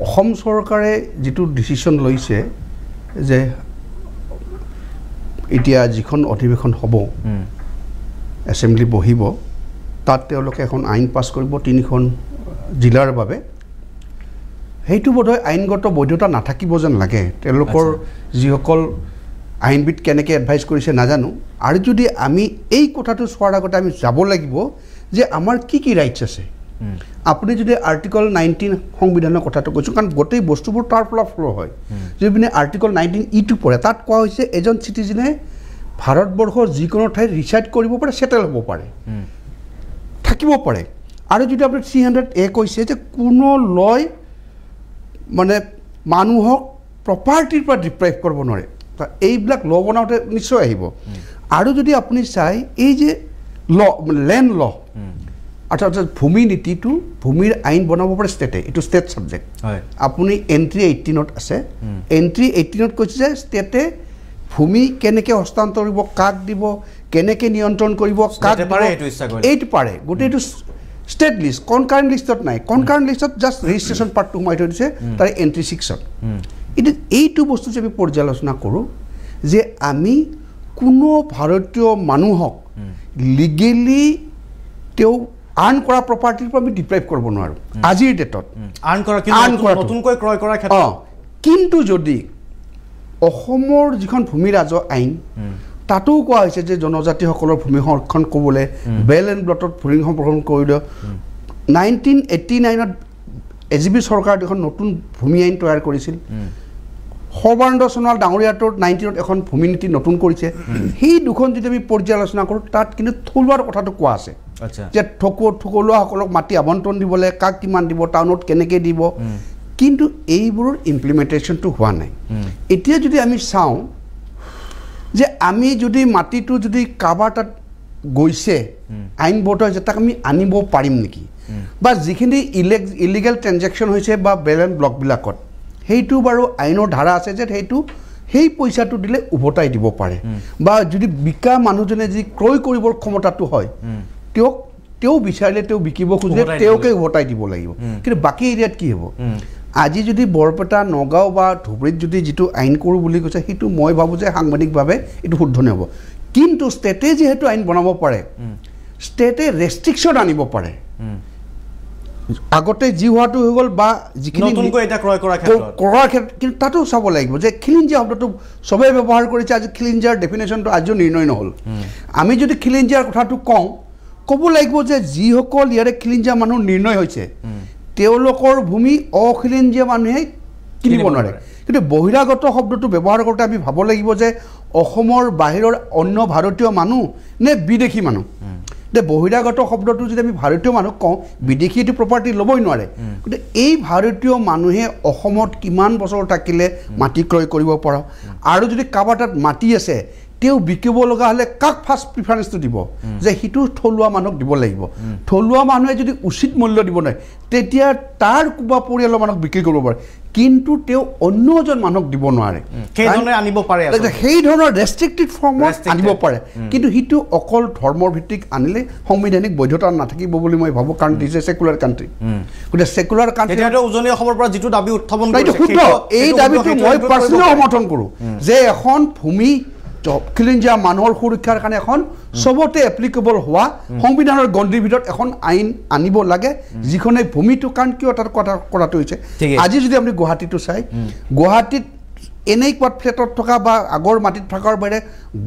অসম চৰকাৰে যিটো ডিচিশ্যন লৈছে যে এতিয়া যিখন অধিৱেশন হ'ব এছেম্বলি বহিব তাত তেওঁলোকে এখন আইন পাছ কৰিব 3খন জিলাৰ বাবে সেইটো বোধহয় আইনগত বৈধতা নাথাকিব যেন লাগে তেওঁলোকৰ যিসকল আইনবিদ কেনেকৈ এডভাইচ কৰিছে নাজানো আৰু যদি আমি এই কথাটো চোৱাৰ আগতে আমি যাব লাগিব যে আমাৰ কি কি ৰাইটছ আছে আপুনি যদি আৰ্টিকল 19 সংবিধানৰ কথাটো কৈছোঁ কাৰণ গোটেই বস্তুবোৰ তাৰ পৰা ফ্ল' হয় যদি আপুনি আৰ্টিকল 19E পঢ়ে তাত কোৱা হৈছে এজন চিটিজেনে ভাৰতবৰ্ষৰ যিকোনো ঠাইত ৰিচাইড কৰিব পাৰে ছেটেল হ'ব পাৰে থাকিব পাৰে আৰু যদি আপুনি 300A কৈছে যে কোনো লয় মানে মানুহক প্ৰপাৰ্টিৰ পৰা ডিপ্ৰাইভ কৰিব নোৱাৰে এইবিলাক ল বনাওঁতে নিশ্চয় আহিব আৰু যদি আপুনি চাই এই যে ল লেণ্ড ল অৰ্থাৎ ভূমি নীতিটো ভূমিৰ আইন বনাব পাৰে ষ্টেটে এইটো ষ্টেট ছাবজেক্ট আপুনি এণ্ট্ৰি 18ত আছে এণ্ট্ৰি 18ত কৈছে যে ষ্টেটে ভূমি কেনেকৈ হস্তান্তৰ কৰিব কাক দিব কেনেকৈ নিয়ন্ত্ৰণ কৰিব কাক এইটো পাৰে গোটেইটো ষ্টেট লিষ্ট কনকাৰেণ্ট লিষ্টত নাই কনকাৰেণ্ট লিষ্টত জাষ্ট ৰেজিষ্ট্ৰেশ্যন পাৰ্টটো সোমাই থৈ দিছে তাৰে এণ্ট্ৰি 6ত এতিয়া এইটো বস্তু যে আমি পৰ্যালোচনা কৰোঁ যে আমি কোনো ভাৰতীয় মানুহক লিগেলি তেওঁ আৰ্ণ কৰা প্ৰপাৰ্টিৰ পৰা আমি ডিপ্ৰাইভ কৰিব নোৱাৰোঁ আজিৰ ডেটত নতুনকৈ ক্ৰয় কৰাৰ ক্ষেত্ৰত কিন্তু যদি অসমৰ যিখন ভূমি ৰাজহ আইন তাতো কোৱা হৈছে যে জনজাতিসকলৰ ভূমি সংৰক্ষণ কৰিবলৈ বেল এণ্ড ব্লটত ভূমি সংৰক্ষণ কৰিলে 1989ত এজিপি চৰকাৰে এখন নতুন ভূমি আইন তৈয়াৰ কৰিছিল সৰ্বানন্দ সোণোৱাল ডাঙৰীয়াটোৰ 19ত এখন ভূমি নীতি নতুন কৰিছে সেই দুখন যদি আমি পৰ্যালোচনা কৰোঁ তাত কিন্তু থলুৱাৰ কথাটো কোৱা আছে যে থলুৱাসকলক মাটি আবণ্টন দিবলৈ কাক কিমান দিব টাউনত কেনেকৈ দিব কিন্তু এইবোৰৰ ইমপ্লিমেণ্টেশ্যনটো হোৱা নাই এতিয়া যদি আমি চাওঁ যে আমি যদি মাটিটো যদি কাৰোবাৰ তাত গৈছে আইনবদ্ধ হৈছে তাক আমি আনিব পাৰিম নেকি বা যিখিনি ইলিগেল ট্ৰেঞ্জেকশ্যন হৈছে বা বেল এণ্ড ব্লকবিলাকত সেইটো বাৰু আইনৰ ধাৰা আছে যে সেইটো সেই পইচাটো দিলে উভতাই দিব পাৰে বা যদি বিকা মানুহজনে যি ক্ৰয় কৰিবৰ ক্ষমতাটো হয় তেওঁ বিচাৰিলে তেওঁ বিকিব খুজিলে তেওঁকে উভতাই দিব লাগিব কিন্তু বাকী এৰিয়াত কি হ'ব আজি যদি বৰপেটা নগাঁও বা ধুবুৰীত যদি যিটো আইন কৰোঁ বুলি কৈছে সেইটো মই ভাবোঁ যে সাংবিধানিকভাৱে এইটো শুদ্ধ নহ'ব কিন্তু ষ্টেটে যিহেতু আইন বনাব পাৰে ষ্টেটে ৰেষ্ট্ৰিকশ্যন আনিব পাৰে আগতে যি হোৱাটো হৈ গ'ল বা যিখিনি নতুনকৈ এটা ক্ৰয় কৰাৰ ক্ষেত্ৰত কিন্তু তাতো চাব লাগিব যে খিলঞ্জীয়া শব্দটো চবেই ব্যৱহাৰ কৰিছে আজি খিলঞ্জীয়াৰ ডেফিনেশ্যনটো আজিও নিৰ্ণয় নহ'ল আমি যদি খিলঞ্জীয়াৰ কথাটো কওঁ ক'ব লাগিব যে যিসকল ইয়াৰে খিলঞ্জীয়া মানুহ নিৰ্ণয় হৈছে তেওঁলোকৰ ভূমি অখিলঞ্জীয়া মানুহে কিনিব নোৱাৰে কিন্তু বহিৰাগত শব্দটো ব্যৱহাৰ কৰোঁতে আমি ভাব লাগিব যে অসমৰ বাহিৰৰ অন্য ভাৰতীয় মানুহ নে বিদেশী মানুহ যে বহিৰাগত শব্দটো যদি আমি ভাৰতীয় মানুহ কওঁ বিদেশী এইটো প্ৰপাৰ্টি ল'বই নোৱাৰে গতিকে এই ভাৰতীয় মানুহে অসমত কিমান বছৰ থাকিলে মাটি ক্ৰয় কৰিব পৰা আৰু যদি কাৰোবাৰ তাত মাটি আছে তেওঁ বিকিব লগা হ'লে কাক ফাৰ্ষ্ট প্ৰিফাৰেঞ্চটো দিব যে সিটো থলুৱা মানুহক দিব লাগিব থলুৱা মানুহে যদি উচিত মূল্য দিব নোৱাৰে তেতিয়া তাৰ কোনোবা পৰিয়ালৰ মানুহক বিক্ৰী কৰিব পাৰে কিন্তু তেওঁ অন্য এজন মানুহক দিব নোৱাৰে সেইধৰণে আনিব পাৰে সেই ধৰণৰ ৰেষ্ট্ৰিক্টেড ফৰ্মত আনিব পাৰে কিন্তু সিটো অকল ধৰ্মৰ ভিত্তিক আনিলে সাংবিধানিক বৈধতা নাথাকিব বুলি মই ভাবোঁ কাৰণ দিছ এ ছেকুলাৰ কাণ্ট্ৰি গতিকে ছেকুলাৰ কাণ্ট্ৰি উজনি অসমৰ পৰা যিটো দাবী উত্থাপন এই দাবীটো মই পাৰ্চনেলি সমৰ্থন কৰোঁ যে এখন ভূমি খিলঞ্জীয়া মানুহৰ সুৰক্ষাৰ কাৰণে এখন চবতে এপ্লিকেবল হোৱা সংবিধানৰ গণ্ডিৰ ভিতৰত এখন আইন আনিব লাগে যিখনে ভূমিটো কাৰণ কিয় তাত কৰাটো হৈছে আজি যদি আপুনি গুৱাহাটীটো চাই গুৱাহাটীত এনেই কোৱাত ফ্লেটত থকা বা আগৰ মাটিত থকাৰ বাহিৰে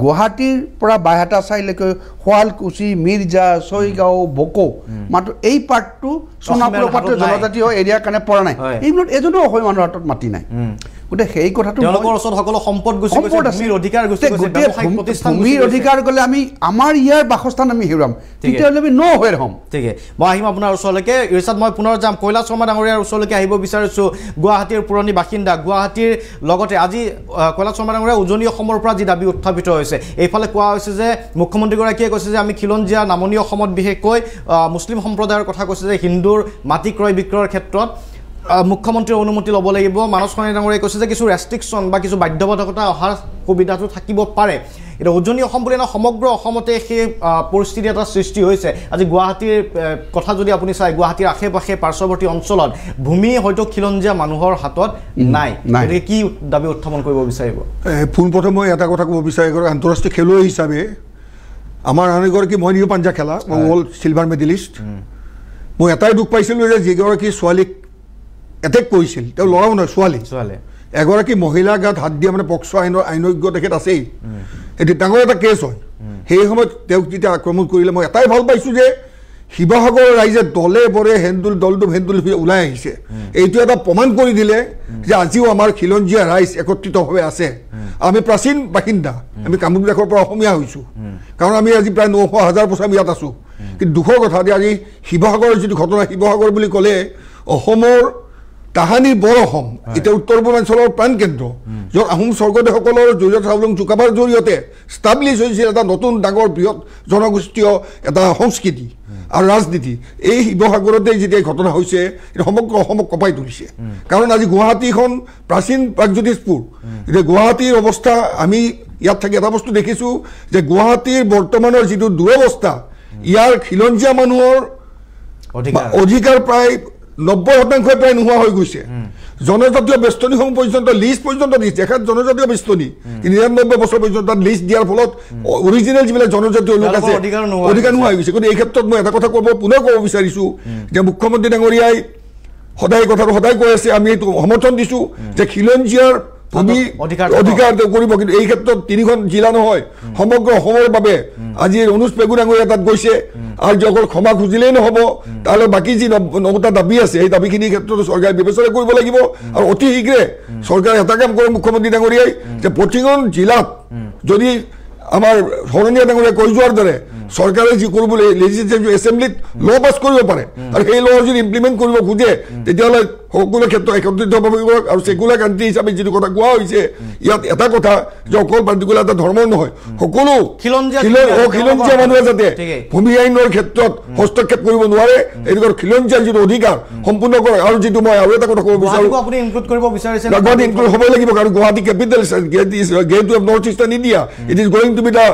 গুৱাহাটীৰ পৰা বাইহাটা চাইলৈকে শুৱালকুছি মিৰ্জা ছয়গাঁও বকো মাত্ৰ এই পাৰ্টটো সোণাপুৰৰ পাৰ্টটো জনজাতীয় এৰিয়াৰ কাৰণে পৰা নাই এইবোৰত এজনো অসমীয়া মানুহৰ হাতত মাটি নাই গতিকে সেই কথাটো তেওঁলোকৰ ওচৰত সকলো সম্পদ গুচি গৈছে ভূমিৰ অধিকাৰ গুচি গৈছে ভূমিৰ অধিকাৰ গ'লে আমি আমাৰ ইয়াৰ বাসস্থান আমি হেৰুৱাম তেতিয়াহ'লে আমি ন হৈ ৰ'ম ঠিকে মই আহিম আপোনাৰ ওচৰলৈকে ইৰছাদ মই পুনৰ যাম কৈলাশ শৰ্মা ডাঙৰীয়াৰ ওচৰলৈকে আহিব বিচাৰিছোঁ গুৱাহাটীৰ পুৰণি বাসিন্দা গুৱাহাটীৰ লগতে আজি কৈলাশ শৰ্মা ডাঙৰীয়া উজনি অসমৰ পৰা যি দাবী উত্থাপিত হৈছে এইফালে কোৱা হৈছে যে মুখ্যমন্ত্ৰীগৰাকীয়ে কৈছে যে আমি খিলঞ্জীয়া নামনি অসমত বিশেষকৈ মুছলিম সম্প্ৰদায়ৰ কথা কৈছে যে হিন্দুৰ মাটি ক্ৰয় বিক্ৰয়ৰ ক্ষেত্ৰত মুখ্যমন্ত্ৰীৰ অনুমতি ল'ব লাগিব মানস কণাই ডাঙৰীয়াই কৈছে যে কিছু ৰেষ্ট্ৰিকশ্যন বা কিছু বাধ্যবাধকতা অহাৰ সুবিধাটো থাকিব পাৰে এতিয়া উজনি অসম বুলি নহয় সমগ্ৰ অসমতে সেই পৰিস্থিতি এটা সৃষ্টি হৈছে আজি গুৱাহাটীৰ কথা যদি আপুনি চাই গুৱাহাটীৰ আশে পাশে পাৰ্শ্বৱৰ্তী অঞ্চলত ভূমি হয়তো খিলঞ্জীয়া মানুহৰ হাতত নাই গতিকে কি দাবী উত্থাপন কৰিব বিচাৰিব পোনপ্ৰথমে মই এটা কথা ক'ব বিচাৰোঁ আন্তঃৰাষ্ট্ৰীয় খেলুৱৈ হিচাপে আমাৰ আন এগৰাকী মই নিউ পাঞ্জা খেলা মই ৱৰ্ল্ড চিলভাৰ মেডেলিষ্ট মই এটাই দুখ পাইছিলোঁ যে যিগৰাকী ছোৱালীক এটেক কৰিছিল তেওঁ ল'ৰাও নহয় ছোৱালী এগৰাকী মহিলাৰ গাত হাত দিয়া মানে পক্সো আইনজ্ঞ তেখেত আছেই এটি ডাঙৰ এটা কেছ হয় সেই সময়ত তেওঁক যেতিয়া আক্ৰমণ কৰিলে মই এটাই ভাল পাইছোঁ যে শিৱসাগৰৰ ৰাইজে দলে বৰে দলটো হেন্দুল ওলাই আহিছে এইটো এটা প্ৰমাণ কৰি দিলে যে আজিও আমাৰ খিলঞ্জীয়া ৰাইজ একত্ৰিতভাৱে আছে আমি প্ৰাচীন বাসিন্দা আমি কামৰূপ দেশৰ পৰা অসমীয়া হৈছোঁ কাৰণ আমি আজি প্ৰায় 900,000 বছৰ আমি ইয়াত আছোঁ কিন্তু দুখৰ কথা যে আজি শিৱসাগৰৰ যিটো ঘটনা শিৱসাগৰ বুলি ক'লে অসমৰ তাহানিৰ বৰ অসম এতিয়া উত্তৰ পূৰ্বাঞ্চলৰ প্ৰাণকেন্দ্ৰ য'ত আহোম স্বৰ্গদেউসকলৰ জৰিয়তে চাওলুং চুকাফাৰ জৰিয়তে ষ্টাব্লিছ হৈছিল এটা নতুন ডাঙৰ বৃহৎ জনগোষ্ঠীয় এটা সংস্কৃতি আৰু ৰাজনীতি এই শিৱসাগৰতে যেতিয়া ঘটনা হৈছে এটা সমগ্ৰ অসমক কঁপাই তুলিছে কাৰণ আজি গুৱাহাটীখন প্ৰাচীন প্ৰাগজ্যোতিষপুৰ এতিয়া গুৱাহাটীৰ অৱস্থা আমি ইয়াত থাকি এটা বস্তু দেখিছোঁ যে গুৱাহাটীৰ বৰ্তমানৰ যিটো দুৰৱস্থা ইয়াৰ খিলঞ্জীয়া মানুহৰ অধিকাৰ প্ৰায় 90% প্ৰায় নোহোৱা হৈ গৈছে জনজাতীয় বেষ্টনীসমূহ পৰ্যন্ত লিষ্ট পৰ্যন্ত দিছে এখান জনজাতীয় বেষ্টনী 99 বছৰ পৰ্যন্ত লিষ্ট দিয়াৰ ফলত অৰিজিনেল যিবিলাক জনজাতীয় লোক আছে অধিকাৰ নোহোৱা হৈ গৈছে গতিকে এই ক্ষেত্ৰত মই এটা কথা পুনৰ ক'ব বিচাৰিছোঁ যে মুখ্যমন্ত্ৰী ডাঙৰীয়াই সদায় কথাটো সদায় কৈ আছে আমি এইটো সমৰ্থন দিছোঁ যে খিলঞ্জীয়াৰ ভূমি অধিকাৰ কৰিব কিন্তু এই ক্ষেত্ৰত 3খন জিলা নহয় সমগ্ৰ অসমৰ বাবে আজি অনুজ পেগু ডাঙৰীয়া তাত গৈছে আৰু যে অকল ক্ষমা খুজিলেই নহ'ব তাহলে বাকী যি 9টা দাবী আছে সেই দাবীখিনিৰ ক্ষেত্ৰত চৰকাৰে বিবেচনা কৰিব লাগিব আৰু অতি শীঘ্ৰে চৰকাৰে এটা কাম কৰে মুখ্যমন্ত্ৰী ডাঙৰীয়াই যে প্ৰতিখন জিলাত যদি আমাৰ শৰণীয়া ডাঙৰীয়াই কৈ যোৱাৰ দৰে চৰকাৰে যি কৰিবলৈ লেজিসলেটিভ এছেম্বলিত ল পাছ কৰিব পাৰে আৰু সেই ল যদি ইমপ্লিমেণ্ট কৰিব খোজে তেতিয়াহ'লে সকলো ক্ষেত্ৰত একত্ৰিতভাৱে আৰু ছেকুলাৰ কাণ্ট্ৰি হিচাপে যিটো কথা কোৱা হৈছে ইয়াত এটা কথা যে অকল পাৰ্টিকুলাৰ এটা ধৰ্মৰ নহয় সকলো খিলঞ্জীয়া মানুহে যাতে ভূমি আইনৰ ক্ষেত্ৰত হস্তক্ষেপ কৰিব নোৱাৰে এইটো খিলঞ্জীয়াৰ যিটো অধিকাৰ সম্পূৰ্ণ কৰে আৰু যিটো মই আৰু এটা কথা ক'ব বিচাৰোঁ আপুনি ইনক্লুড কৰিব বিচাৰিছে গুৱাহাটী ইনক্লুড হ'বই লাগিব কাৰণ Guwahati capital gate to north eastern India it is going to be the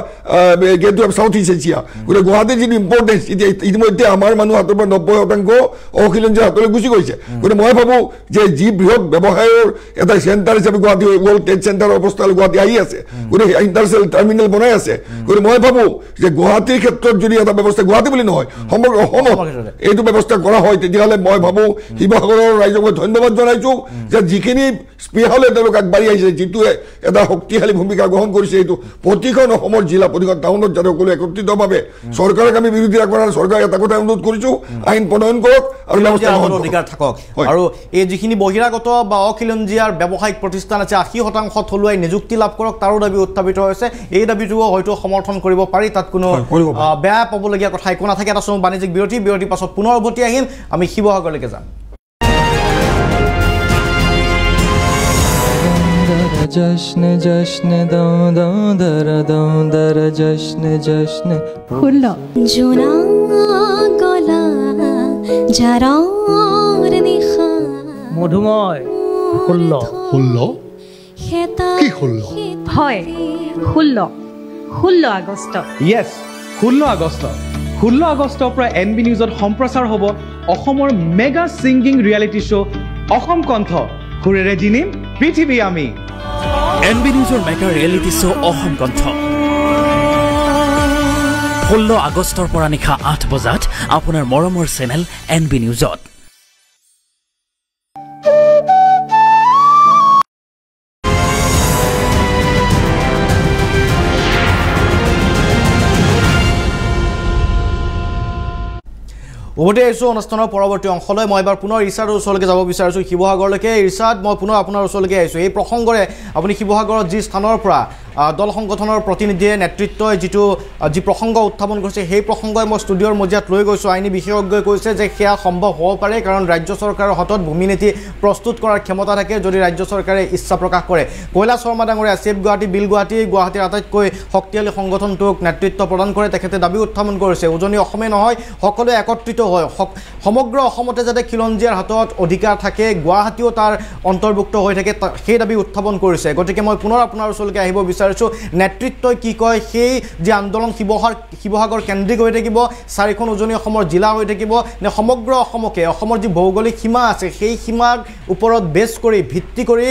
gate to south east Asia গতিকে গুৱাহাটীৰ যিটো ইম্পৰ্টেঞ্চ এতিয়া ইতিমধ্যে আমাৰ মানুহ হাতৰ পৰা 90% অখিলঞ্জীয়াৰ হাতলৈ গুচি গৈছে গতিকে মই ভাবোঁ ভাবোঁ যে যি বৃহৎ ব্যৱসায়ৰ এটা চেণ্টাৰ হিচাপে গুৱাহাটী ৱৰ্ল্ড ট্ৰেড চেণ্টাৰৰ অৱস্থালৈ গুৱাহাটী আহি আছে গতিকে ইণ্টাৰনেশ্যনেল টাৰ্মিনেল বনাই আছে গতিকে মই ভাবোঁ যে গুৱাহাটীৰ ক্ষেত্ৰত যদি এটা ব্যৱস্থা গুৱাহাটী বুলি নহয় সমগ্ৰ অসমত এইটো ব্যৱস্থা কৰা হয় তেতিয়াহ'লে মই ভাবোঁ শিৱসাগৰৰ ৰাইজক মই ধন্যবাদ জনাইছোঁ যে যিখিনি স্পৃহালৈ তেওঁলোক আগবাঢ়ি আহিছে যিটোৱে এটা শক্তিশালী ভূমিকা গ্ৰহণ কৰিছে এইটো প্ৰতিখন অসমৰ জিলা প্ৰতিখন টাউনত যাতে সকলোৱে একত্ৰিতভাৱে চৰকাৰক আমি বিৰোধী কৰা চৰকাৰে এটা কথা অনুৰোধ কৰিছোঁ আইন প্ৰণয়ন কৰক আৰু অধিকাৰ থাকক আৰু এই যিখিনি বহিৰাগত বা অখিলঞ্জীয়াৰ ব্যৱসায়িক প্ৰতিষ্ঠান আছে 80% থলুৱাই নিযুক্তি লাভ কৰক তাৰো দাবী উত্থাপিত হৈছে এই দাবীটোও হয়তো সমৰ্থন কৰিব পাৰি তাত কোনো বেয়া পাবলগীয়া কথা একো নাথাকে এটা সময় বাণিজ্যিক বিৰতিৰ পাছত পুনৰ উভতি আহিম আমি শিৱসাগৰলৈকে যাম जश्न जश्न दर जश्न जश्न फुल्ल जुना गला जरार निखा मधुमय फुल्ल फुल्ल কি ষোল্ল হয় 16 আগষ্ট ইয়েস 16 আগষ্ট 16 আগষ্টৰ পৰা এনবি নিউজত সম্প্ৰচাৰ হ'ব অসমৰ mega singing reality show' Assam কণ্ঠ সুৰেৰে জিনিম পৃথিৱী আমি এনবি নিউজৰ মেগা ৰিয়েলিটি শ্ব' অসম কণ্ঠ 16 আগষ্টৰ পৰা নিশা 8 বজাত আপোনাৰ মৰমৰ চেনেল এনবি নিউজত উভতি আহিছোঁ অনুষ্ঠানৰ পৰৱৰ্তী অংশলৈ মই এবাৰ পুনৰ ইৰ্ষাদৰ ওচৰলৈকে যাব বিচাৰিছোঁ শিৱসাগৰলৈকে ইৰ্ষাদ মই পুনৰ আপোনাৰ ওচৰলৈকে আহিছোঁ এই প্ৰসংগৰে আপুনি শিৱসাগৰত যি স্থানৰ পৰা দল সংগঠনৰ প্ৰতিনিধিয়ে নেতৃত্বই যি প্ৰসংগ উত্থাপন কৰিছে সেই প্ৰসংগই মই ষ্টুডিঅ'ৰ মজিয়াত লৈ গৈছোঁ আইনী বিশেষজ্ঞই কৈছে যে সেয়া সম্ভৱ হ'ব পাৰে কাৰণ ৰাজ্য চৰকাৰৰ হাতত ভূমি নীতি প্ৰস্তুত কৰাৰ ক্ষমতা থাকে যদি ৰাজ্য চৰকাৰে ইচ্ছা প্ৰকাশ কৰে কৈলাশ শৰ্মা ডাঙৰীয়া চেফ গুৱাহাটী বিল গুৱাহাটীৰ আটাইতকৈ শক্তিশালী সংগঠনটোক নেতৃত্ব প্ৰদান কৰে তেখেতে দাবী উত্থাপন কৰিছে উজনি অসমে নহয় সকলোৱে একত্ৰিত হয় সমগ্ৰ অসমতে যাতে খিলঞ্জীয়াৰ হাতত অধিকাৰ থাকে গুৱাহাটীও তাৰ অন্তৰ্ভুক্ত হৈ থাকে সেই দাবী উত্থাপন কৰিছে গতিকে মই পুনৰ আপোনাৰ ওচৰলৈকে আহিব বিচাৰিছোঁ নেতৃত্বই কি কয় সেই যে আন্দোলন শিৱসাগৰ কেন্দ্ৰিক হৈ থাকিব 4খন উজনি অসমৰ জিলা হৈ থাকিব নে সমগ্ৰ অসমকে অসমৰ যি ভৌগোলিক সীমা আছে সেই সীমাৰ ওপৰত বেছ কৰি ভিত্তি কৰি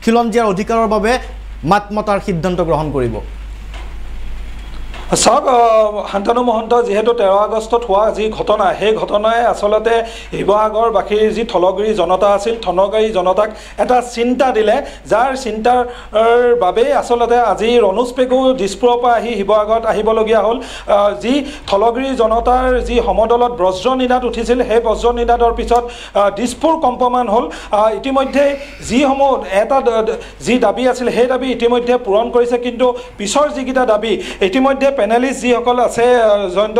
খিলঞ্জীয়াৰ অধিকাৰৰ বাবে মাত মতাৰ সিদ্ধান্ত গ্ৰহণ কৰিব চাওক শান্তনু মহন্ত যিহেতু 13 আগষ্টত হোৱা যি ঘটনা সেই ঘটনাই আচলতে শিৱসাগৰবাসীৰ যি থলগিৰি জনতা আছিল থলগিৰি জনতাক এটা চিন্তা দিলে যাৰ চিন্তাৰ বাবেই আচলতে আজি ৰণোজ পেগু দিছপুৰৰ পৰা আহি শিৱসাগৰত আহিবলগীয়া হ'ল যি থলগিৰি জনতাৰ যি সমদলত বজ্ৰ নিনাদ উঠিছিল সেই বজ্ৰ নিনাদৰ পিছত দিছপুৰ কম্পমান হ'ল ইতিমধ্যে যিসমূহ এটা যি দাবী আছিল সেই দাবী ইতিমধ্যে পূৰণ কৰিছে কিন্তু পিছৰ যিকেইটা দাবী ইতিমধ্যে পেনেলিষ্ট যিসকল আছে জয়ন্ত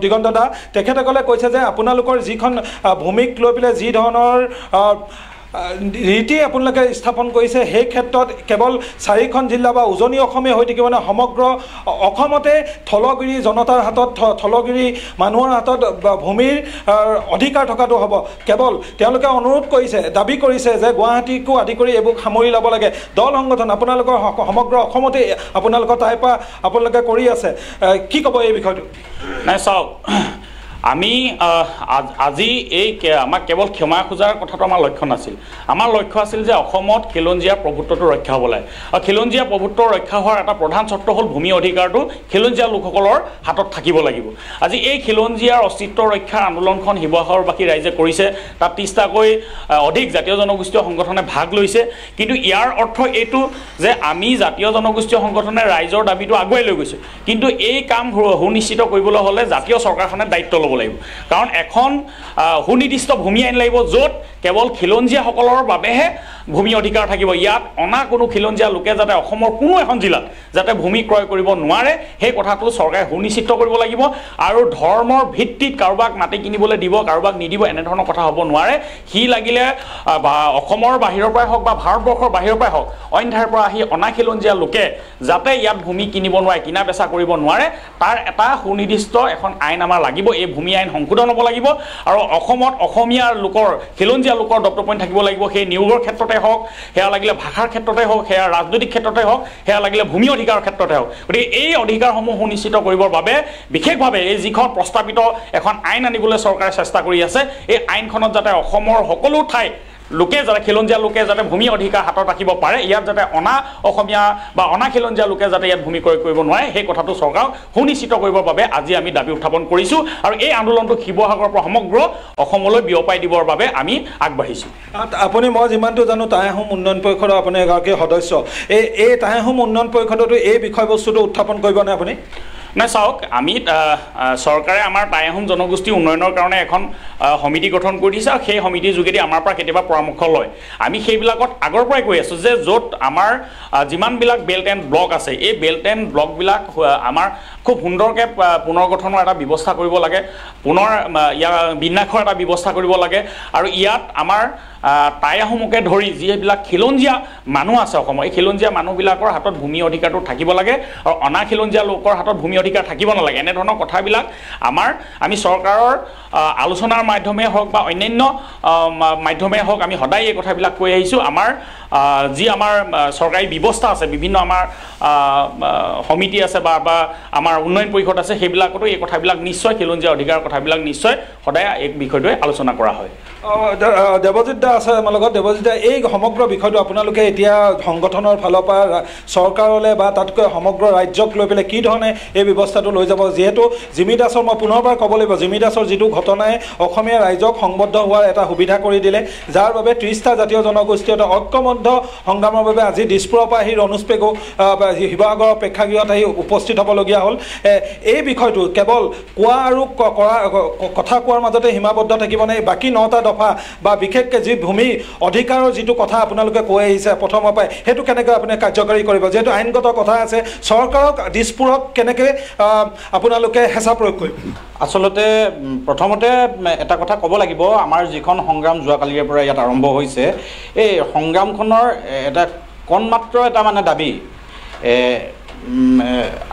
দিগন্ত দা তেখেতসকলে কৈছে যে আপোনালোকৰ যিখন ভূমিক লৈ পেলাই যি ধৰণৰ ৰীতি আপোনালোকে স্থাপন কৰিছে সেই ক্ষেত্ৰত কেৱল 4খন জিলা বা উজনি অসমে হৈ থাকিব নহয় সমগ্ৰ অসমতে থলগিৰি জনতাৰ হাতত থলগিৰি মানুহৰ হাতত ভূমিৰ অধিকাৰ থকাটো হ'ব কেৱল তেওঁলোকে অনুৰোধ কৰিছে দাবী কৰিছে যে গুৱাহাটীকো আদি কৰি এইবোৰ সামৰি ল'ব লাগে দল সংগঠন আপোনালোকৰ সমগ্ৰ অসমতে আপোনালোকৰ তাৰ পৰা আপোনালোকে কৰি আছে কি ক'ব এই বিষয়টো নাই চাওক আমি আজি এই আমাক কেৱল ক্ষমা খোজাৰ কথাটো আমাৰ লক্ষ্য নাছিল আমাৰ লক্ষ্য আছিল যে অসমত খিলঞ্জীয়া প্ৰভুত্বটো ৰক্ষা হ'ব লাগে আৰু খিলঞ্জীয়া প্ৰভুত্ব ৰক্ষা হোৱাৰ এটা প্ৰধান চৰ্ত হ'ল ভূমি অধিকাৰটো খিলঞ্জীয়া লোকসকলৰ হাতত থাকিব লাগিব আজি এই খিলঞ্জীয়াৰ অস্তিত্ব ৰক্ষাৰ আন্দোলনখন শিৱসাগৰবাসী ৰাইজে কৰিছে তাত 30টাকৈ অধিক জাতীয় জনগোষ্ঠীয় সংগঠনে ভাগ লৈছে কিন্তু ইয়াৰ অৰ্থ এইটো যে আমি জাতীয় জনগোষ্ঠীয় সংগঠনে ৰাইজৰ দাবীটো আগুৱাই লৈ গৈছে কিন্তু এই কাম সুনিশ্চিত কৰিবলৈ হ'লে জাতীয় চৰকাৰখনে দায়িত্ব ল'ব লাগিব কাৰণ এখন সুনিৰ্দিষ্ট ভূমি আইন লাগিব য'ত কেৱল খিলঞ্জীয়াসকলৰ বাবেহে ভূমি অধিকাৰ থাকিব ইয়াত অনা কোনো খিলঞ্জীয়া লোকে যাতে অসমৰ কোনো এখন জিলাত যাতে ভূমি ক্ৰয় কৰিব নোৱাৰে সেই কথাটো চৰকাৰে সুনিশ্চিত কৰিব লাগিব আৰু ধৰ্মৰ ভিত্তিত কাৰোবাক মাটি কিনিবলৈ দিব কাৰোবাক নিদিব এনেধৰণৰ কথা হ'ব নোৱাৰে সি লাগিলে অসমৰ বাহিৰৰ পৰাই হওক বা ভাৰতবৰ্ষৰ বাহিৰৰ পৰাই হওক অইন ঠাইৰ পৰা আহি অনা খিলঞ্জীয়া লোকে যাতে ইয়াত ভূমি কিনিব নোৱাৰে কিনা বেচা কৰিব নোৱাৰে তাৰ এটা সুনিৰ্দিষ্ট এখন আইন আমাৰ লাগিব এই ভূমি আইন সংশোধন হ'ব লাগিব আৰু অসমত অসমীয়া লোকৰ খিলঞ্জীয়া লোকৰ দপ্তৰপইণ্ট থাকিব লাগিব সেই নিয়োগৰ ক্ষেত্ৰতে হওক সেয়া লাগিলে ভাষাৰ ক্ষেত্ৰতে হওক সেয়া ৰাজনৈতিক ক্ষেত্ৰতে হওক সেয়া লাগিলে ভূমি অধিকাৰৰ ক্ষেত্ৰতে হওক গতিকে এই অধিকাৰসমূহ সুনিশ্চিত কৰিবৰ বাবে বিশেষভাৱে এই যিখন প্ৰস্তাৱিত এখন আইন আনিবলৈ চৰকাৰে চেষ্টা কৰি আছে এই আইনখনত যাতে অসমৰ সকলো ঠাই লোকে যাতে খিলঞ্জীয়া লোকে যাতে ভূমি অধিকাৰ হাতত ৰাখিব পাৰে ইয়াত যাতে অনা অসমীয়া বা অনা খিলঞ্জীয়া লোকে যাতে ইয়াত ভূমি ক্ৰয় কৰিব নোৱাৰে সেই কথাটো চৰকাৰক সুনিশ্চিত কৰিবৰ বাবে আজি আমি দাবী উত্থাপন কৰিছোঁ আৰু এই আন্দোলনটো শিৱসাগৰৰ পৰা সমগ্ৰ অসমলৈ বিয়পাই দিবৰ বাবে আমি আগবাঢ়িছোঁ আপুনি মই যিমানটো জানো টাই আহোম উন্নয়ন পৰিষদৰ আপুনি এগৰাকী সদস্য এই টাই আহোম উন্নয়ন পৰিষদতো এই বিষয়বস্তুটো উত্থাপন কৰিবনে আপুনি নাই চাওক আমি চৰকাৰে আমাৰ টাই আহোম জনগোষ্ঠী উন্নয়নৰ কাৰণে এখন সমিতি গঠন কৰি দিছে আৰু সেই সমিতিৰ যোগেদি আমাৰ পৰা কেতিয়াবা পৰামৰ্শ লয় আমি সেইবিলাকত আগৰ পৰাই কৈ আছোঁ যে য'ত আমাৰ যিমানবিলাক বেল্ট এণ্ড ব্লক আছে এই বেল্ট এণ্ড ব্লকবিলাক আমাৰ খুব সুন্দৰকৈ পুনৰ গঠনৰ এটা ব্যৱস্থা কৰিব লাগে পুনৰ ইয়াৰ বিন্যাসৰ এটা ব্যৱস্থা কৰিব লাগে আৰু ইয়াত আমাৰ টাই আহোমকে ধৰি যিবিলাক খিলঞ্জীয়া মানুহ আছে অসমৰ এই খিলঞ্জীয়া মানুহবিলাকৰ হাতত ভূমি অধিকাৰটো থাকিব লাগে আৰু অনা খিলঞ্জীয়া লোকৰ হাতত ভূমি অধিকাৰ থাকিব নালাগে এনেধৰণৰ কথাবিলাক আমি চৰকাৰৰ আলোচনাৰ মাধ্যমে হওক বা অন্যান্য মাধ্যমে হওক আমি সদায় এই কথাবিলাক কৈ আহিছোঁ আমাৰ যি আমাৰ চৰকাৰী ব্যৱস্থা আছে বিভিন্ন আমাৰ সমিতি আছে বা আমাৰ উন্নয়ন পৰিষদ আছে সেইবিলাকতো এই কথাবিলাক নিশ্চয় খিলঞ্জীয়া অধিকাৰৰ কথাবিলাক নিশ্চয় সদায় এই বিষয়টোৱে আলোচনা কৰা হয় দেৱজিৎ দা আছে আমাৰ লগত দেৱজিৎ দা এই সমগ্ৰ বিষয়টো আপোনালোকে এতিয়া সংগঠনৰ ফালৰ পৰা চৰকাৰলৈ বা তাতকৈ সমগ্ৰ ৰাজ্যক লৈ পেলাই কি ধৰণে এই ব্যৱস্থাটো লৈ যাব যিহেতু জিমি দাসৰ মই পুনৰবাৰ ক'ব লাগিব জিমি দাসৰ যিটো ঘটনাই অসমীয়া ৰাইজক সংবদ্ধ হোৱাৰ এটা সুবিধা কৰি দিলে যাৰ বাবে 30টা জাতীয় জনগোষ্ঠীয় এটা ঐক্যবদ্ধ সংগ্ৰামৰ বাবে আজি দিছপুৰৰ পৰা আহি ৰণোজ পেগু শিৱসাগৰৰ প্ৰেক্ষাগৃহত আহি উপস্থিত হ'বলগীয়া হ'ল এই বিষয়টো কেৱল কোৱা আৰু কথা কোৱাৰ মাজতে সীমাবদ্ধ থাকিবনে বাকী 9টা দফা বা বিশেষকৈ যি ভূমি অধিকাৰৰ যিটো কথা আপোনালোকে কৈ আহিছে প্ৰথমৰ পৰাই সেইটো কেনেকৈ আপুনি কাৰ্যকাৰী কৰিব যিহেতু আইনগত কথা আছে চৰকাৰক দিছপুৰক কেনেকৈ আপোনালোকে হেঁচা প্ৰয়োগ কৰিব আচলতে প্ৰথমতে এটা কথা ক'ব লাগিব আমাৰ যিখন সংগ্ৰাম যোৱাকালিৰে পৰা ইয়াত আৰম্ভ হৈছে এই সংগ্ৰামখনৰ এটা কণমাত্ৰ এটা মানে দাবী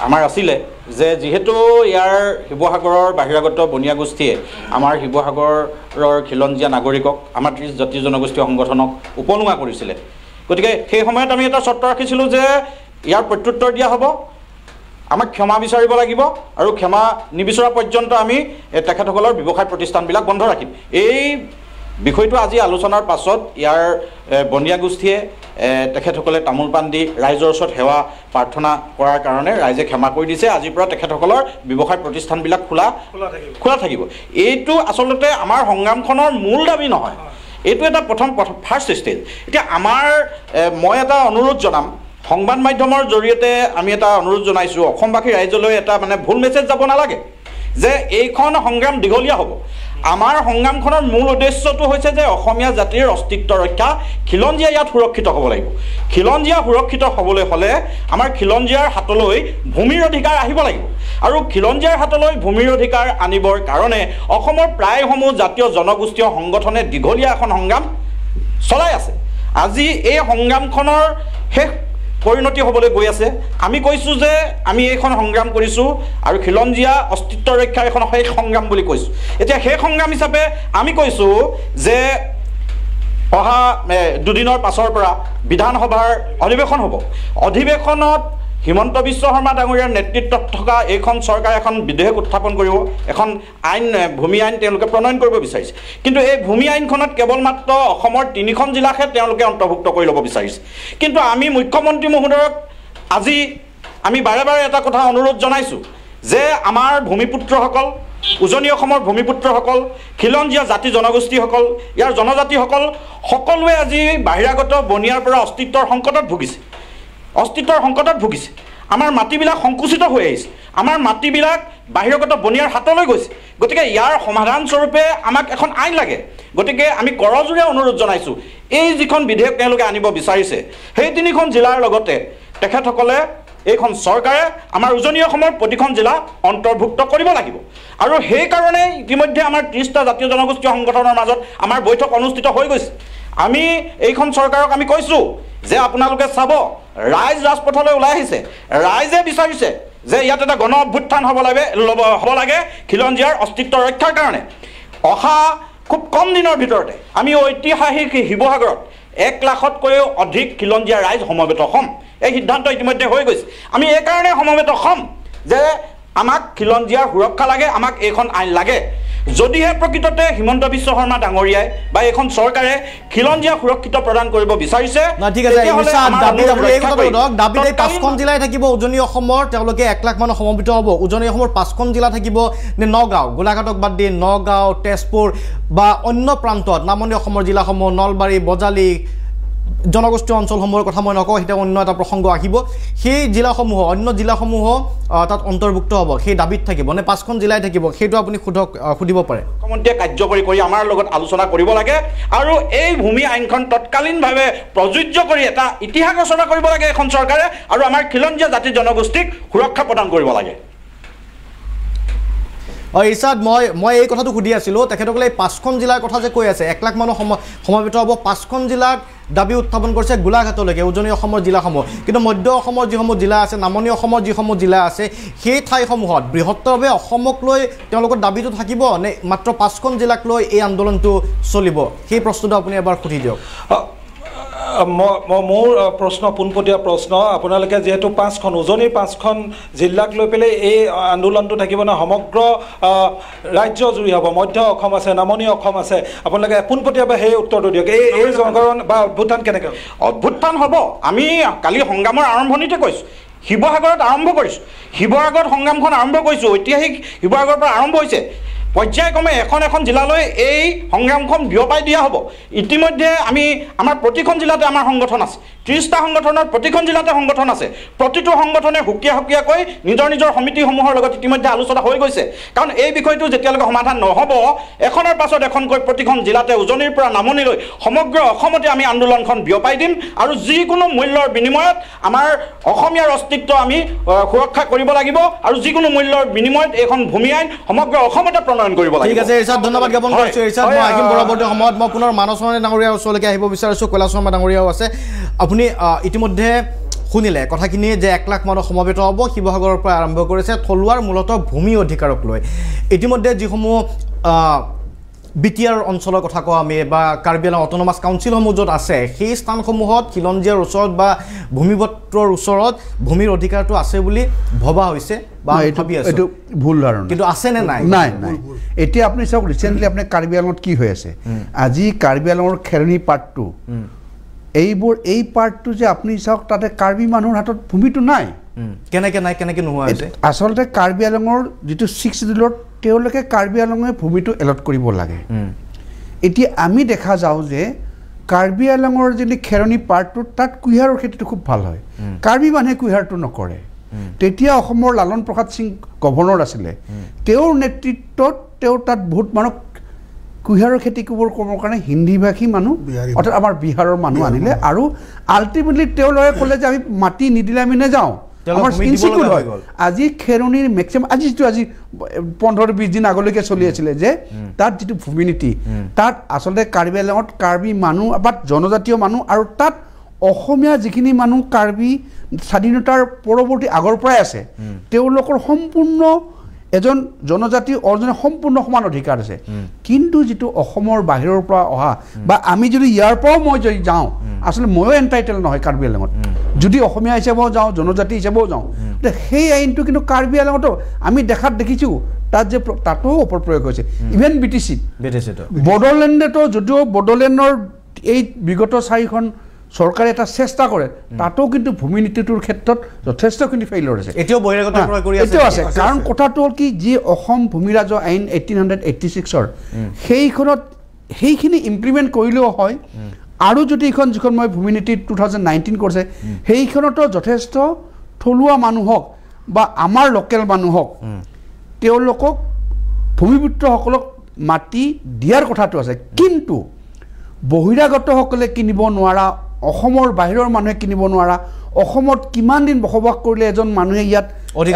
আমাৰ আছিলে যে যিহেতু ইয়াৰ শিৱসাগৰৰ বাহিৰাগত বনিয়া গোষ্ঠীয়ে আমাৰ শিৱসাগৰৰ খিলঞ্জীয়া নাগৰিকক আমাৰ 30 জাতীয় জনগোষ্ঠীয় সংগঠনক উপনুৱা কৰিছিলে গতিকে সেই সময়ত আমি এটা চৰ্ত ৰাখিছিলোঁ যে ইয়াৰ প্ৰত্যুত্তৰ দিয়া হ'ব আমাক ক্ষমা বিচাৰিব লাগিব আৰু ক্ষমা নিবিচৰা পৰ্যন্ত আমি তেখেতসকলৰ ব্যৱসায় প্ৰতিষ্ঠানবিলাক বন্ধ ৰাখিম এই বিষয়টো আজি আলোচনাৰ পাছত ইয়াৰ বনিয়া গোষ্ঠীয়ে তেখেতসকলে তামোল পাণ দি ৰাইজৰ ওচৰত সেৱা প্ৰাৰ্থনা কৰাৰ কাৰণে ৰাইজে ক্ষমা কৰি দিছে আজিৰ পৰা তেখেতসকলৰ ব্যৱসায় প্ৰতিষ্ঠানবিলাক খোলা থাকিব এইটো আচলতে আমাৰ সংগ্ৰামখনৰ মূল দাবী নহয় এইটো এটা প্ৰথম ফাৰ্ষ্ট ষ্টেজ এতিয়া আমাৰ মই এটা অনুৰোধ জনাম সংবাদ মাধ্যমৰ জৰিয়তে আমি এটা অনুৰোধ জনাইছোঁ অসমবাসী ৰাইজলৈ এটা মানে ভুল মেছেজ যাব নালাগে যে এইখন সংগ্ৰাম দীঘলীয়া হ'ব আমাৰ সংগ্ৰামখনৰ মূল উদ্দেশ্যটো হৈছে যে অসমীয়া জাতিৰ অস্তিত্ব ৰক্ষা খিলঞ্জীয়া ইয়াত সুৰক্ষিত হ'ব লাগিব খিলঞ্জীয়া সুৰক্ষিত হ'বলৈ হ'লে আমাৰ খিলঞ্জীয়াৰ হাতলৈ ভূমিৰ অধিকাৰ আহিব লাগিব আৰু খিলঞ্জীয়াৰ হাতলৈ ভূমিৰ অধিকাৰ আনিবৰ কাৰণে অসমৰ প্ৰায়সমূহ জাতীয় জনগোষ্ঠীয় সংগঠনে দীঘলীয়া এখন সংগ্ৰাম চলাই আছে আজি এই সংগ্ৰামখনৰ শেষ পৰিণতি হ'বলৈ গৈ আছে আমি কৈছোঁ যে আমি এইখন সংগ্ৰাম কৰিছোঁ আৰু খিলঞ্জীয়া অস্তিত্ব ৰক্ষাৰ এখন শেষ সংগ্ৰাম বুলি কৈছোঁ এতিয়া সেই সংগ্ৰাম হিচাপে আমি কৈছোঁ যে অহা দুদিনৰ পাছৰ পৰা বিধানসভাৰ অধিৱেশন হ'ব অধিৱেশনত হিমন্ত বিশ্ব শৰ্মা ডাঙৰীয়াৰ নেতৃত্বত থকা এইখন চৰকাৰে এখন বিধেয়ক উত্থাপন কৰিব এখন আইন ভূমি আইন তেওঁলোকে প্ৰণয়ন কৰিব বিচাৰিছে কিন্তু এই ভূমি আইনখনত কেৱল মাত্ৰ অসমৰ 3খন জিলাকহে তেওঁলোকে অন্তৰ্ভুক্ত কৰি ল'ব বিচাৰিছে কিন্তু আমি মুখ্যমন্ত্ৰী মহোদয়ক আজি আমি বাৰে বাৰে এটা কথা অনুৰোধ জনাইছোঁ যে আমাৰ ভূমিপুত্ৰসকল উজনি অসমৰ ভূমিপুত্ৰসকল খিলঞ্জীয়া জাতি জনগোষ্ঠীসকল ইয়াৰ জনজাতিসকল সকলোৱে আজি বাহিৰাগত বনিয়াৰ পৰা অস্তিত্বৰ সংকটত ভুগিছে আমাৰ মাটিবিলাক সংকুচিত হৈ আহিছে আমাৰ মাটিবিলাক বাহিৰগত বনিয়াৰ হাতলৈ গৈছে গতিকে ইয়াৰ সমাধান স্বৰূপে আমাক এখন আইন লাগে গতিকে আমি কৰজোৰে অনুৰোধ জনাইছোঁ এই যিখন বিধেয়ক তেওঁলোকে আনিব বিচাৰিছে সেই 3খন জিলাৰ লগতে তেখেতসকলে এইখন চৰকাৰে আমাৰ উজনি অসমৰ প্ৰতিখন জিলা অন্তৰ্ভুক্ত কৰিব লাগিব আৰু সেইকাৰণে ইতিমধ্যে আমাৰ 30টা জাতীয় জনগোষ্ঠীয় সংগঠনৰ মাজত আমাৰ বৈঠক অনুষ্ঠিত হৈ গৈছে আমি এইখন চৰকাৰক আমি কৈছোঁ যে আপোনালোকে চাব ৰাইজ ৰাজপথলৈ ওলাই আহিছে ৰাইজে বিচাৰিছে যে ইয়াত এটা গণ অভ্যুত্থান হ'ব লাগে খিলঞ্জীয়াৰ অস্তিত্ব ৰক্ষাৰ কাৰণে অহা খুব কম দিনৰ ভিতৰতে আমি ঐতিহাসিক শিৱসাগৰত 1 লাখতকৈও অধিক খিলঞ্জীয়া ৰাইজ সমবেত হ'ম এই সিদ্ধান্ত ইতিমধ্যে হৈ গৈছে আমি এই কাৰণে সমবেত হ'ম যে আমাক খিলঞ্জীয়াৰ সুৰক্ষা লাগে আমাক এইখন আইন লাগে যদিহে প্ৰকৃততে হিমন্ত বিশ্ব শৰ্মা ডাঙৰীয়াই বা এখন চৰকাৰে খিলঞ্জীয়া সুৰক্ষিত প্ৰদান কৰিব বিচাৰিছে না ঠিক আছে দাবী 5খন জিলাই থাকিব উজনি অসমৰ তেওঁলোকে 1 লাখ মানুহ সমবেত হ'ব উজনি অসমৰ 5খন জিলা থাকিব নে নগাঁও গোলাঘাটক বাদ দি নগাঁও তেজপুৰ বা অন্য প্ৰান্তত নামনি অসমৰ জিলাসমূহ নলবাৰী বজালী জনগোষ্ঠী অঞ্চলসমূহৰ কথা মই নকওঁ এটা অন্য এটা প্ৰসংগ আহিব সেই জিলাসমূহ অন্য জিলাসমূহ তাত অন্তৰ্ভুক্ত হ'ব সেই দাবীত থাকিব নে 5খন জিলাই থাকিব সেইটো আপুনি সুধিব পাৰে মুখ্যমন্ত্ৰীয়ে কাৰ্যকৰী কৰি আমাৰ লগত আলোচনা কৰিব লাগে আৰু এই ভূমি আইনখন তৎকালীনভাৱে প্ৰযোজ্য কৰি এটা ইতিহাস ৰচনা কৰিব লাগে এখন চৰকাৰে আৰু আমাৰ খিলঞ্জীয়া জাতি জনগোষ্ঠীক সুৰক্ষা প্ৰদান কৰিব লাগে ইছাদ মই এই কথাটো সুধি আছিলোঁ তেখেতসকলে এই 5খন জিলাৰ কথা যে কৈ আছে 1 লাখ মানুহ সমবেত হ'ব 5খন জিলাত দাবী উত্থাপন কৰিছে গোলাঘাটলৈকে উজনি অসমৰ জিলাসমূহ কিন্তু মধ্য অসমৰ যিসমূহ জিলা আছে নামনি অসমৰ যিসমূহ জিলা আছে সেই ঠাইসমূহত বৃহত্তৰভাৱে অসমক লৈ তেওঁলোকৰ দাবীটো থাকিব নে মাত্ৰ 5খন জিলাক লৈ এই আন্দোলনটো চলিব সেই প্ৰশ্নটো আপুনি এবাৰ সুধি দিয়ক মোৰ প্ৰশ্ন পোনপটীয়া প্ৰশ্ন আপোনালোকে যিহেতু 5খন উজনিৰ 5খন জিলাক লৈ পেলাই এই আন্দোলনটো থাকিব না সমগ্ৰ ৰাজ্য জুৰি হ'ব মধ্য অসম আছে নামনি অসম আছে আপোনালোকে পোনপটীয়াভাৱে সেই উত্তৰটো দিয়ক এই জনগণ বা অভ্যুত্থান কেনেকৈ অভ্যুত্থান হ'ব আমি কালি সংগ্ৰামৰ আৰম্ভণিতে কৈছোঁ শিৱসাগৰত আৰম্ভ কৰিছোঁ শিৱসাগৰত সংগ্ৰামখন আৰম্ভ কৰিছোঁ ঐতিহাসিক শিৱসাগৰৰ পৰা আৰম্ভ হৈছে পৰ্যায়ক্ৰমে এখন জিলালৈ এই সংগ্ৰামখন বিয়পাই দিয়া হ'ব ইতিমধ্যে আমাৰ প্ৰতিখন জিলাতে আমাৰ সংগঠন আছে 30টা সংগঠনৰ প্ৰতিখন জিলাতে সংগঠন আছে প্ৰতিটো সংগঠনে সুকীয়াকৈ নিজৰ সমিতিসমূহৰ লগত ইতিমধ্যে আলোচনা হৈ গৈছে কাৰণ এই বিষয়টো যেতিয়ালৈকে সমাধান নহ'ব এখনৰ পাছত এখনকৈ প্ৰতিখন জিলাতে উজনিৰ পৰা নামনিলৈ সমগ্ৰ অসমতে আমি আন্দোলনখন বিয়পাই দিম আৰু যিকোনো মূল্যৰ বিনিময়ত আমাৰ অসমীয়াৰ অস্তিত্ব আমি সুৰক্ষা কৰিব লাগিব আৰু যিকোনো মূল্যৰ বিনিময়ত এইখন ভূমি আইন সমগ্ৰ অসমতে প্ৰণয়ন কৰিব লাগিব ঠিক আছে ইৰছাদ ধন্যবাদ জ্ঞাপন কৰিছোঁ ইৰছাদ মই আহিম পৰৱৰ্তী সময়ত মই পুনৰ মানস ডাঙৰীয়াৰ ওচৰলৈকে আহিব বিচাৰিছোঁ কৈলাশ শৰ্মা ডাঙৰীয়াও আছে আপুনি ইতিমধ্যে শুনিলে কথাখিনি যে 1 লাখ মানুহ সমবেত হ'ব শিৱসাগৰৰ পৰা আৰম্ভ কৰিছে থলুৱাৰ মূলতঃ ভূমি অধিকাৰক লৈ ইতিমধ্যে যিসমূহ বিটিআৰ অঞ্চলৰ কথা কওঁ আমি বা কাৰ্বি আংলং অট'নমাছ কাউন্সিলসমূহ য'ত আছে সেই স্থানসমূহত খিলঞ্জীয়াৰ ওচৰত বা ভূমিপত্ৰৰ ওচৰত ভূমিৰ অধিকাৰটো আছে বুলি ভবা হৈছে বা ভাবি আছে এইটো ভুল ধাৰণা কিন্তু আছে নে নাই নাই এতিয়া আপুনি চাওক ৰিচেণ্টলি আপুনি কাৰ্বি আংলঙত কি হৈ আছে আজি কাৰ্বি আংলঙৰ খেৰণি পাৰ্টটো এই পাৰ্টটো যে আপুনি চাওক তাতে কাৰ্বি মানুহৰ হাতত ভূমিটো নাই কেনেকৈ নোহোৱা হৈছে আচলতে কাৰ্বি আংলঙৰ যিটো 6 শিডিউলত তেওঁলোকে কাৰ্বি আংলঙে ভূমিটো এলট কৰিব লাগে এতিয়া আমি দেখা যাওঁ যে কাৰ্বি আংলঙৰ যদি খেৰণি পাৰ্টটো তাত কুঁহিয়াৰৰ খেতিটো খুব ভাল হয় কাৰ্বি মানুহে কুঁহিয়াৰটো নকৰে তেতিয়া অসমৰ লালন প্ৰসাদ সিং গভৰ্ণৰ আছিলে তেওঁৰ নেতৃত্বত তেওঁ তাত বহুত মানুহ কুঁহিয়াৰৰ খেতি কৰিবৰ কাৰণে হিন্দী ভাষী মানুহ অৰ্থাৎ আমাৰ বিহাৰৰ মানুহ আনিলে আৰু আল্টিমেটলি তেওঁলোকে ক'লে যে আমি মাটি নিদিলে আমি নাযাওঁ আমাৰ ইনচিকিউৰ হয় আজি খেৰণিৰ মেক্সিমাম আজি 15-20 দিন আগলৈকে চলি আছিলে যে তাত যিটো ভূমিনীতি তাত আচলতে কাৰ্বি আংলঙত কাৰ্বি মানুহ বা জনজাতীয় মানুহ আৰু তাত অসমীয়া যিখিনি মানুহ কাৰ্বি স্বাধীনতাৰ পৰৱৰ্তী আগৰ পৰাই আছে তেওঁলোকৰ সম্পূৰ্ণ এজন জনজাতি অৰ্জনে সম্পূৰ্ণ সমান অধিকাৰ আছে কিন্তু যেটো অসমৰ বাহিৰৰ পৰা অহা বা আমি যদি ইয়াৰ পৰাও মই যদি যাওঁ আসলে ময়ো এন্টাইটেল নহয় কাৰ্বি আংলঙত যদি অসমীয়া হিচাপেও যাওঁ জনজাতি হিচাপেও যাওঁ সেই আইনটো কিন্তু কাৰ্বি আংলঙতো আমি দেখিছোঁ তাত যে তাতো ওপৰ প্ৰয়োগ হৈছে ইভেন বিটিচিত বড়োলেণ্ডতো যদিও বড়োলেণ্ডৰ এই বিগত 4খন সৰকাৰে এটা চেষ্টা কৰে তাতো কিন্তু ভূমি নীতিটোৰ ক্ষেত্ৰত যথেষ্টখিনি ফেইলিয়ৰ আছে এতিয়াও বহিৰাগত প্ৰয়োগ কৰি আছে আছে কাৰণ কথাটো হ'ল কি যি অসম ভূমি ৰাজ আইন 1886 সেইখিনি ইমপ্লিমেন্ট কৰিলেও হয় আৰু যদি যিখন মই ভূমি নীতি 2019 কৰিছে সেইখনতো যথেষ্ট থলুৱা মানুহক বা আমাৰ লোকেল মানুহক তেওঁলোকক ভূমিপুত্ৰসকলক মাটি দিয়াৰ কথাটো আছে কিন্তু বহিৰাগতসকলে কিনিব নোৱাৰা অসমৰ বাহিৰৰ মানুহে কিনিব নোৱাৰা অসমত কিমান দিন বসবাস কৰিলে এজন মানুহে ইয়াত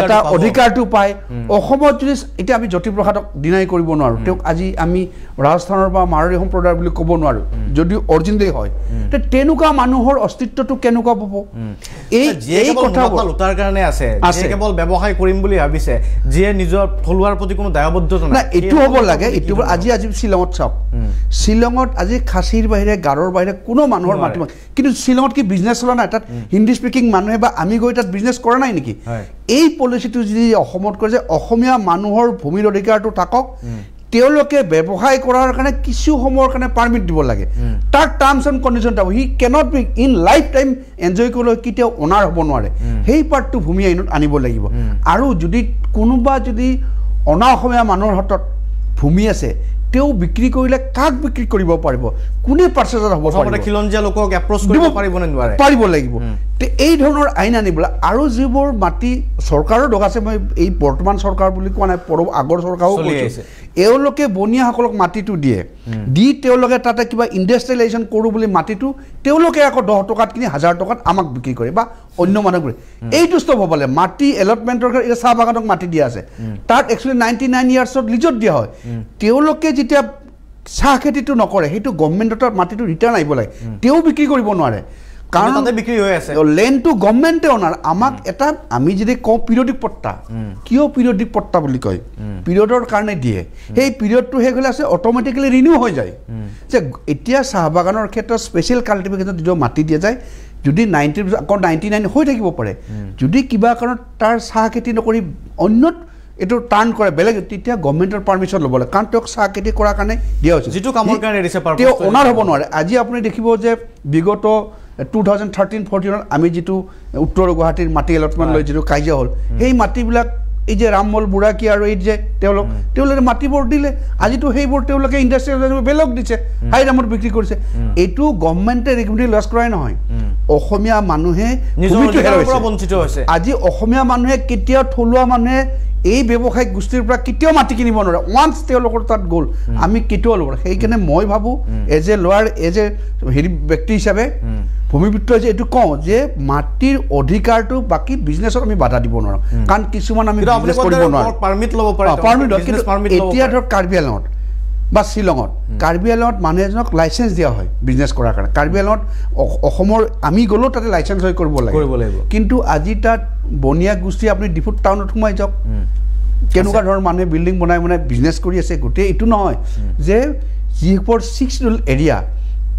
এটা অধিকাৰটো পায় অসমত যদি এতিয়া আমি জ্যোতিপ্ৰসাদক ডিনাই কৰিব নোৱাৰোঁ তেওঁক আজি আমি ৰাজস্থানৰ বা মাৰোৱাৰী সম্প্ৰদায়ৰ বুলি ক'ব নোৱাৰোঁ যদিও অৰিজিনেলি হয় তেনেকুৱা মানুহৰ অস্তিত্বটো কেনেকুৱা পাব এই কথাবোৰ তাৰ কাৰণে আছে কেৱল ব্যৱসায় কৰিম বুলি ভাবিছে যিয়ে নিজৰ থলুৱাৰ প্ৰতি কোনো দায়বদ্ধতা নাই এইটো হ'ব লাগে এইটো আজি শ্বিলঙত চাওক শ্বিলঙত আজি খাচীৰ বাহিৰে গাৰোৰ বাহিৰে কোনো মানুহৰ মাটি কিন্তু শ্বিলঙত কি বিজনেছ চলা নাই তাত হিন্দী স্পিকিং মানুহে বা আমি গৈ তাত বিজনেছ কৰা নাই নেকি এই পলিচিটো যদি অসমত কৰে যে অসমীয়া মানুহৰ ভূমিৰ অধিকাৰটো থাকক তেওঁলোকে ব্যৱসায় কৰাৰ কাৰণে কিছু সময়ৰ কাৰণে পাৰ্মিট দিব লাগে তাৰ টাৰ্মছ এণ্ড কণ্ডিশ্যন থাকিব he cannot be in life time enjoy কৰিবলৈ কেতিয়াও অনাৰ হ'ব নোৱাৰে সেই পাৰ্টটো ভূমি আইনত আনিব লাগিব আৰু যদি কোনোবা যদি অনা অসমীয়া মানুহৰ হাতত ভূমি আছে তেওঁ বিক্ৰী কৰিলে কাক বিক্ৰী কৰিব পাৰিব কোনে পাৰ্চেজাৰ হ'ব পাৰিব খিলঞ্জীয়া লোকক এপ্ৰ'চ কৰিব পাৰিব নে নোৱাৰে পাৰিব লাগিব এই ধৰণৰ আইন আনিবলৈ আৰু যিবোৰ মাটি চৰকাৰৰ দৰকাৰ আছে মই এই বৰ্তমান চৰকাৰ বুলি কোৱা নাই আগৰ চৰকাৰো কৈছে এওঁলোকে বনিয়াসকলক মাটিটো দিয়ে দি তেওঁলোকে তাতে কিবা ইণ্ডাষ্ট্ৰিয়েলাইজেশ্যন কৰোঁ বুলি মাটিটো তেওঁলোকে আকৌ 10 টকাত কিনি 1000 টকাত আমাক বিক্ৰী কৰে বা অন্য মানুহক কৰে এইটো ষ্টপ হ'ব লাগে মাটি এলটমেণ্টৰ কাৰণে চাহ বাগানক মাটি দিয়া আছে তাত একচুৱেলি 99 ইয়াৰ্ছত লিজত দিয়া হয় তেওঁলোকে যেতিয়া চাহ খেতিটো নকৰে সেইটো গভৰ্ণমেণ্টৰ মাটিটো ৰিটাৰ্ণ আহিব লাগে তেওঁ বিক্ৰী কৰিব নোৱাৰে কাৰণ তাতে বিক্ৰী হৈ আছে লেণ্ডটো গভৰ্ণমেণ্টে অনাৰ আমাক এটা আমি যদি কওঁ পিৰিয়ডিক পট্টা কিয় পিৰিয়ডিক পট্টা বুলি কয় পিৰিয়ডৰ কাৰণে দিয়ে সেই পিৰিয়ডটো শেষ হ'লে আছে অট'মেটিকেলি ৰিনিউ হৈ যায় যে এতিয়া চাহ বাগানৰ ক্ষেত্ৰত স্পেচিয়েল কাল্টিভেশ্যনত যিটো মাটি দিয়া যায় যদি 90 আকৌ 99 হৈ থাকিব পাৰে যদি কিবা কাৰণত তাৰ চাহ খেতি নকৰি অন্যত এইটো টাৰ্ণ কৰে বেলেগ তেতিয়া গভৰ্ণমেণ্টৰ পাৰ্মিশ্যন ল'ব লাগে কাৰণ তেওঁক চাহ খেতি কৰাৰ কাৰণে দিয়া হৈছে যিটো কামৰ কাৰণে দিছে তেওঁ অনাৰ হ'ব নোৱাৰে আজি আপুনি দেখিব যে বিগত 2013-14 আমি যেটো উত্তৰ গুৱাহাটীৰ মাটি এলটমেণ্ট লৈ যেটো কাজিয়া হ'ল সেই মাটিবিলাক এই যে ৰামমল বুঢ়াকী আৰু এই যে তেওঁলোকে মাটিবোৰ দিলে আজিতো সেইবোৰ তেওঁলোকে ইণ্ডাষ্ট্ৰিয়েল বেলেগ দিছে হাই দামত বিক্ৰী কৰিছে এইটো গভৰ্ণমেণ্টে ৰেগুলেটৰি লছ কৰাই নহয় অসমীয়া মানুহে বঞ্চিত হৈছে আজি অসমীয়া মানুহে কেতিয়াও থলুৱা মানুহে এই ব্যৱসায়িক গোষ্ঠীৰ পৰা কেতিয়াও মাটি কিনিব নোৱাৰে ওৱান্স তেওঁলোকৰ তাত গ'ল আমি কেতিয়াও ল'ব সেইকাৰণে মই ভাবোঁ as a lawyer as a হেৰি ব্যক্তি হিচাপে ভূমিপুত্ৰ যে এইটো কওঁ যে মাটিৰ অধিকাৰটো বাকী বিজনেছত আমি বাধা দিব নোৱাৰোঁ কাৰণ কিছুমান আমি বিজনেছ কৰিব নোৱাৰোঁ পাৰ্মিট ল'ব পাৰে এতিয়া ধৰক কাৰ্বি আংলঙত বা শ্বিলঙত কাৰ্বি আংলঙত মানুহ এজনক লাইচেঞ্চ দিয়া হয় বিজনেছ কৰাৰ কাৰণে কাৰ্বি আংলঙত অসমৰ আমি গ'লেও তাতে লাইচেঞ্চ হৈ কৰিব লাগিব কিন্তু আজি তাত বনিয়া গোষ্ঠী আপুনি ডিফুট টাউনত সোমাই যাওক কেনেকুৱা ধৰণৰ মানুহে বিল্ডিং বনাই বিজনেছ কৰি আছে গোটেই এইটো নহয় যে যিবোৰ 6 এৰিয়া